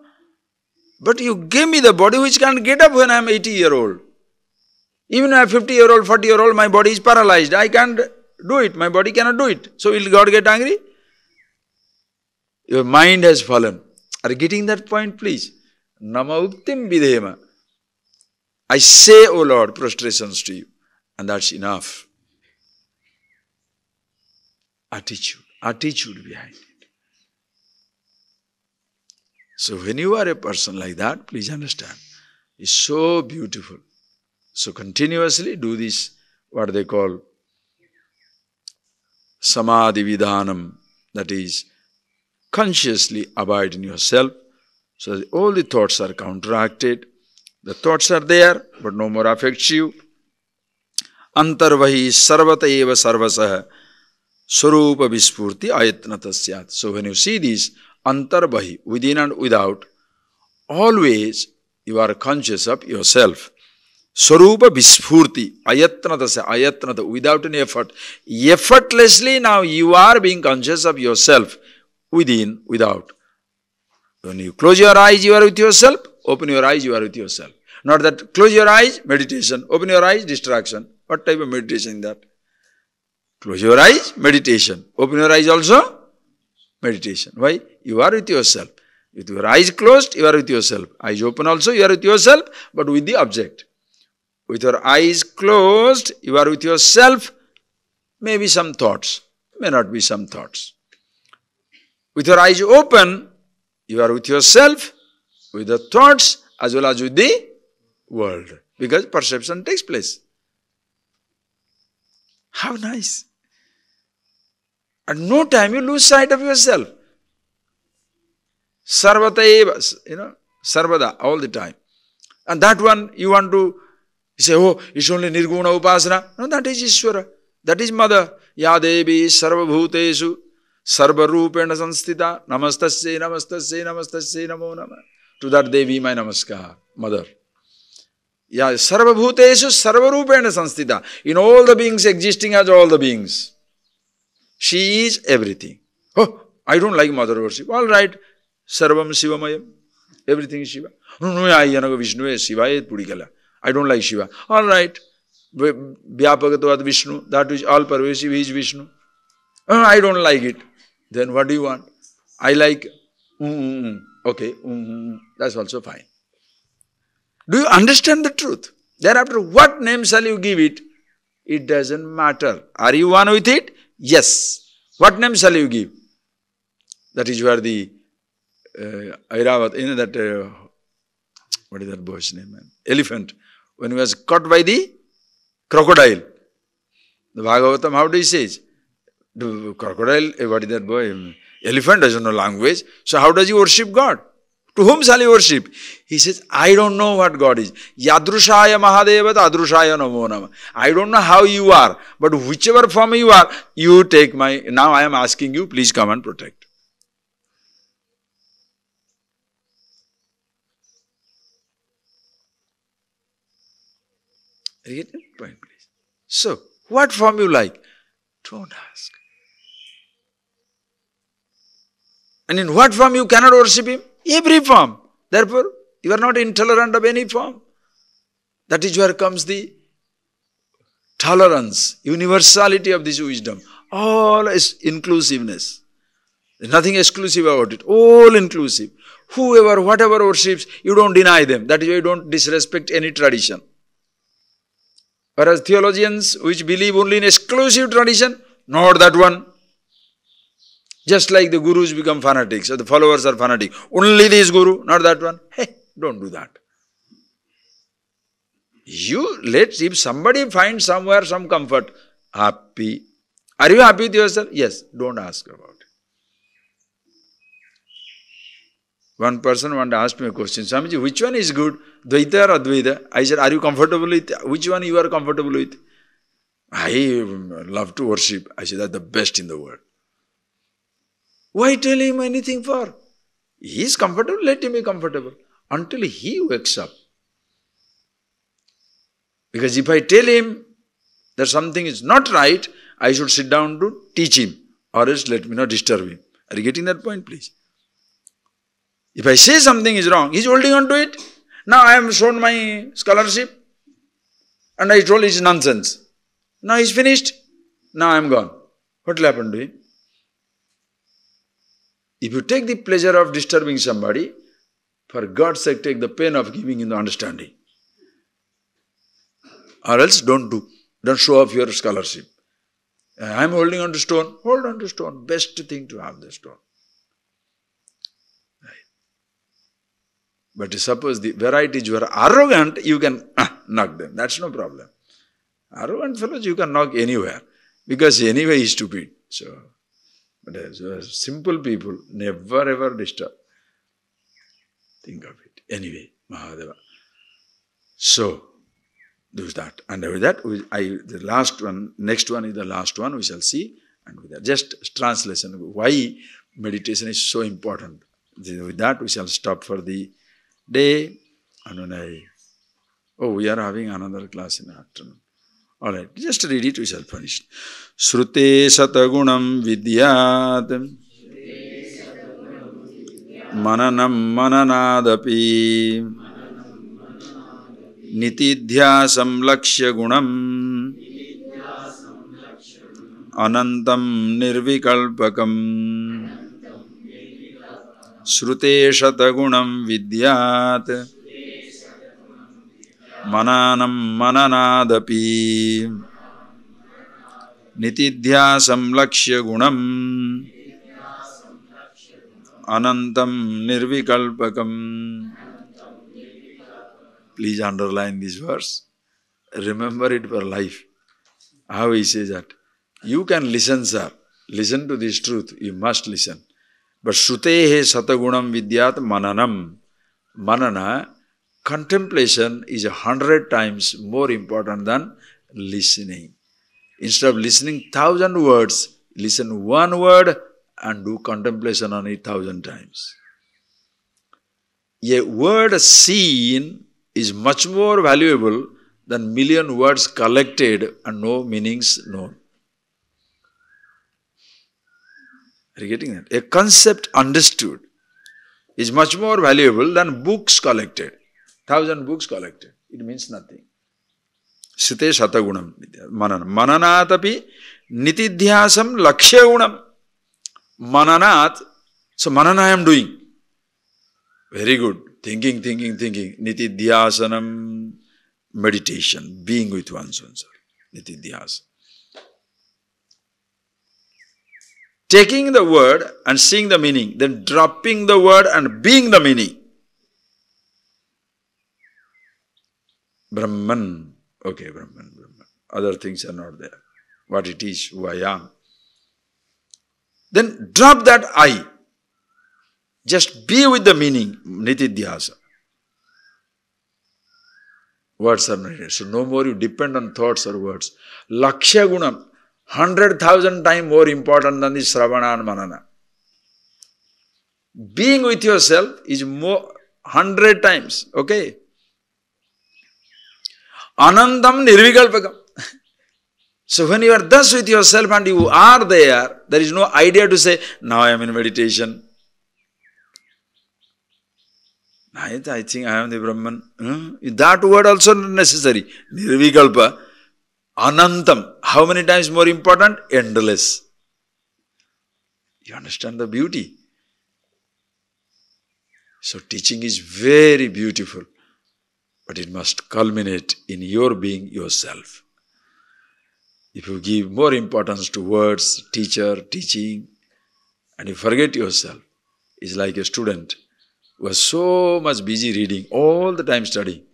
But you gave me the body which can't get up when I am 80-year-old. Even when I am 50-year-old, 40-year-old, my body is paralyzed. I can't do it. My body cannot do it. So will God get angry? Your mind has fallen. Are you getting that point, please? Nama uktim vidhema. I say, O Lord, prostrations to you. And that's enough. Attitude behind it. So when you are a person like that, please understand, it's so beautiful. So continuously do this, what they call samadhi vidhanam, that is, consciously abide in yourself, so that all the thoughts are counteracted. The thoughts are there, but no more affects you. Antarvahi sarvata eva sarvasah swarupa vispurti ayatnatasyat. So when you see this, antarvahi, within and without, always you are conscious of yourself. Swarupa Visphurti, ayatnata, without any effort. Effortlessly now you are being conscious of yourself, within, without. When you close your eyes, you are with yourself. Open your eyes, you are with yourself. Not that close your eyes, meditation. Open your eyes, distraction. What type of meditation is that? Close your eyes, meditation. Open your eyes also, meditation. Why? You are with yourself. With your eyes closed, you are with yourself. Eyes open also, you are with yourself, but with the object. With your eyes closed, you are with yourself, maybe some thoughts, may not be some thoughts. With your eyes open, you are with yourself, with the thoughts, as well as with the world. Because perception takes place. How nice. At no time you lose sight of yourself. Sarvata eva, sarvada, all the time. And that one you want to say, oh, it's only Nirguna Upasana. No, that is Ishvara. That is Mother. Ya Devi Sarvabhutesu Sarvarupena Sanstita Namastasya Namastasya Namastasya Namo Nama. To that Devi my Namaskar, Mother. Ya Sarvabhutesu Sarvarupena Sanstita. In all the beings existing as all the beings. She is everything. Oh, I don't like Mother worship. All right. Sarvam Shivamayam. Everything is Shiva. No, I am Vishnu, Shiva is Purikala. I don't like Shiva. All right. Vyapakatavad Vishnu. That is all pervasive, he is Vishnu. Oh, I don't like it. Then what do you want? I like, okay, that's also fine. Do you understand the truth? Thereafter, what name shall you give it? It doesn't matter. Are you one with it? Yes. What name shall you give? That is where the Airavat, that, what is that boy's name? Man? Elephant. When he was caught by the crocodile. The Bhagavatam, how do you say it? The crocodile, what is that boy? Elephant doesn't know language. So how does he worship God? To whom shall he worship? He says, I don't know what God is. Yadrushaya Mahadevat Adrushaya Namo Nama. I don't know how you are, but whichever form you are, you take my, now I am asking you, please come and protect. Are you getting the point, please? So, what form you like? Don't ask. And in what form you cannot worship Him? Every form. Therefore, you are not intolerant of any form. That is where comes the tolerance, universality of this wisdom. All is inclusiveness. There is nothing exclusive about it. All inclusive. Whoever, whatever worships, you don't deny them. That is why you don't disrespect any tradition. Whereas theologians which believe only in exclusive tradition, not that one. Just like the gurus become fanatics, or the followers are fanatic. Only this guru, not that one. Hey, don't do that. You let, if somebody finds somewhere some comfort, happy. Are you happy with yourself? Yes, don't ask about it. One person once asked me a question, Swamiji, which one is good, Dvaita or Advaita? I said, are you comfortable with, which one you are comfortable with? I love to worship. I said, that's the best in the world. Why tell him anything for? He is comfortable, let him be comfortable. Until he wakes up. Because if I tell him that something is not right, I should sit down to teach him. Or else let me not disturb him. Are you getting that point, please? If I say something is wrong, he is holding on to it. Now I have shown my scholarship and I told it's nonsense. Now he's finished. Now I am gone. What will happen to him? If you take the pleasure of disturbing somebody, for God's sake take the pain of giving him the understanding. Or else don't do. Don't show off your scholarship. I am holding on to stone. Hold on to stone. Best thing to have the stone. But suppose the varieties were arrogant, you can knock them. That's no problem. Arrogant fellows you can knock anywhere. Because anyway he is stupid. So, but as simple people, never ever disturb. Think of it. Anyway, Mahadeva. So, do that. And with that, the last one, next one is the last one, we shall see. And with that, just translation. Why meditation is so important. With that, we shall stop for the day. And when we are having another class in the afternoon. Alright, just read it, we shall finish. Shrute satagunam vidyat mananam mananadapi nitidhyasam lakshya gunam anantam nirvikalpakam Shrute shatagunam vidyat mananam mananadapi nitidhyasam lakshya gunam anantam nirvikalpakam. Please underline this verse. Remember it for life. How he says that. You can listen, sir. Listen to this truth. You must listen. But Shrutehe satagunam vidyat mananam. Manana, contemplation is 100 times more important than listening. Instead of listening 1,000 words, listen one word and do contemplation on it 1,000 times. A word seen is much more valuable than million words collected and no meanings known. Are you getting that? A concept understood is much more valuable than books collected. 1,000 books collected. It means nothing. Shrute shatagunam mananam. Mananatapi nitidhyasam lakshya gunam. Mananat. So manana I am doing. Very good. Thinking. Nitidhyasanam. Meditation. Being with one's own self. Nitidhyasana. Taking the word and seeing the meaning, then dropping the word and being the meaning. Brahman. Okay, Brahman. Other things are not there. What it is, who I am. Then drop that I. Just be with the meaning. Nitidhyasa. Words are not here. So no more you depend on thoughts or words. Lakshya gunam. 100,000 times more important than the Sravana and Manana. Being with yourself is more 100 times. Okay? Anandam nirvikalpakam. So when you are thus with yourself and you are there is no idea to say, now I am in meditation. I think I am the Brahman. That word also not necessary. Nirvikalpa. Anantam. How many times more important? Endless. You understand the beauty? So teaching is very beautiful. But it must culminate in your being yourself. If you give more importance to words, teacher, teaching, and you forget yourself, it's like a student who was so much busy reading, all the time studying.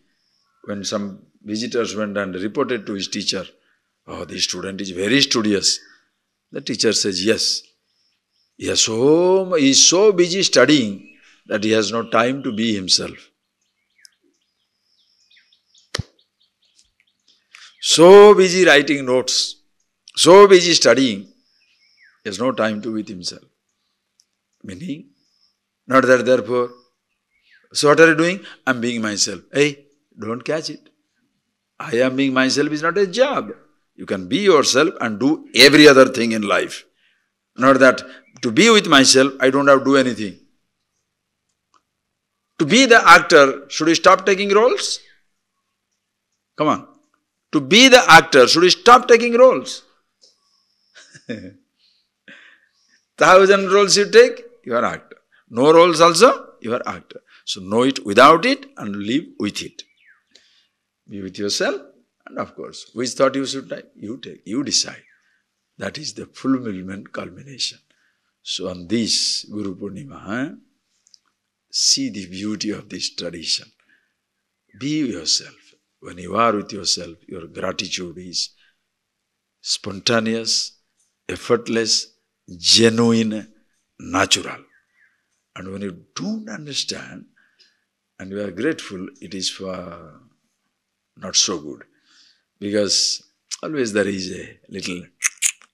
When some visitors went and reported to his teacher, oh, this student is very studious. The teacher says, yes. He is so busy studying that he has no time to be himself. So busy writing notes, so busy studying, he has no time to be with himself. Meaning, not that therefore. So what are you doing? I am being myself. Hey, don't catch it. I am being myself is not a job. You can be yourself and do every other thing in life. Not that to be with myself, I don't have to do anything. To be the actor, should we stop taking roles? Come on. To be the actor, should we stop taking roles? 1,000 roles you take, you are actor. No roles also, you are actor. So know it without it and live with it. Be with yourself and of course, which thought you should take? You take, you decide. That is the fulfillment culmination. So on this Guru Purnima, see the beauty of this tradition. Be yourself. When you are with yourself, your gratitude is spontaneous, effortless, genuine, natural. And when you don't understand and you are grateful, it is for not so good. Because always there is a little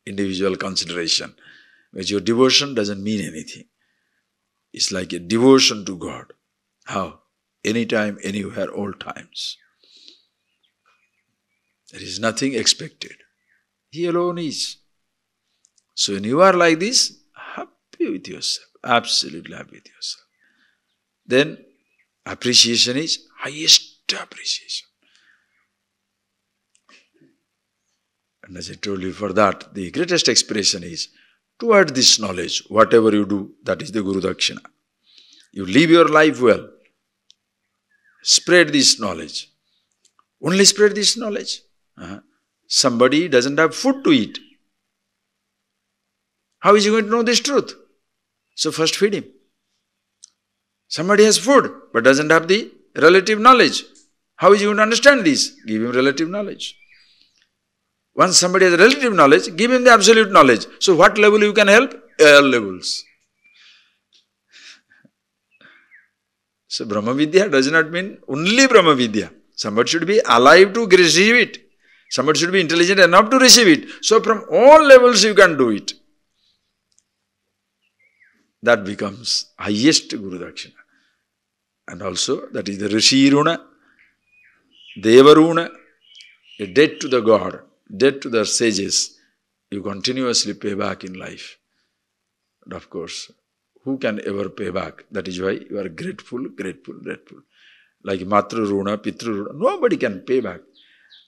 individual consideration, which your devotion doesn't mean anything. It's like a devotion to God. How? anytime, anywhere, all times. There is nothing expected. He alone is. So when you are like this, happy with yourself, absolutely happy with yourself. Then appreciation is highest appreciation. And as I told you, for that, the greatest expression is toward this knowledge, whatever you do, that is the Guru Dakshina. You live your life well. Spread this knowledge. Only spread this knowledge. Somebody doesn't have food to eat. How is he going to know this truth? So first feed him. Somebody has food but doesn't have the relative knowledge. How is he going to understand this? Give him relative knowledge. Once somebody has relative knowledge, give him the absolute knowledge. So what level you can help? All levels. So Brahma Vidya does not mean only Brahma Vidya. Somebody should be alive to receive it. Somebody should be intelligent enough to receive it. So from all levels you can do it. That becomes highest Guru Dakshina. And also that is the Rishi Runa, Deva Runa, a debt to the God, debt to the sages. You continuously pay back in life. And of course, who can ever pay back? That is why you are grateful, grateful, grateful. Like Matru Runa, Pitru Runa, nobody can pay back.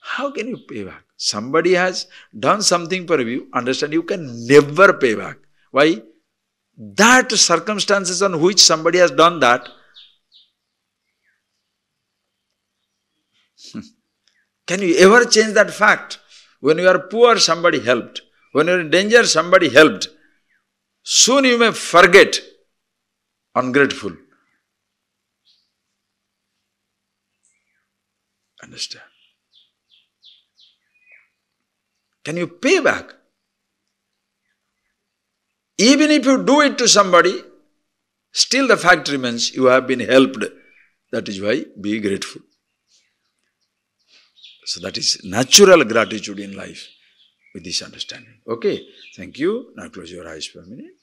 How can you pay back? Somebody has done something for you, understand, you can never pay back. Why? That circumstances on which somebody has done that, can you ever change that fact? When you are poor, somebody helped. When you are in danger, somebody helped. Soon you may forget, ungrateful. Understand? Can you pay back? Even if you do it to somebody, still the fact remains you have been helped. That is why be grateful. So that is natural gratitude in life with this understanding. Okay, thank you. Now close your eyes for a minute.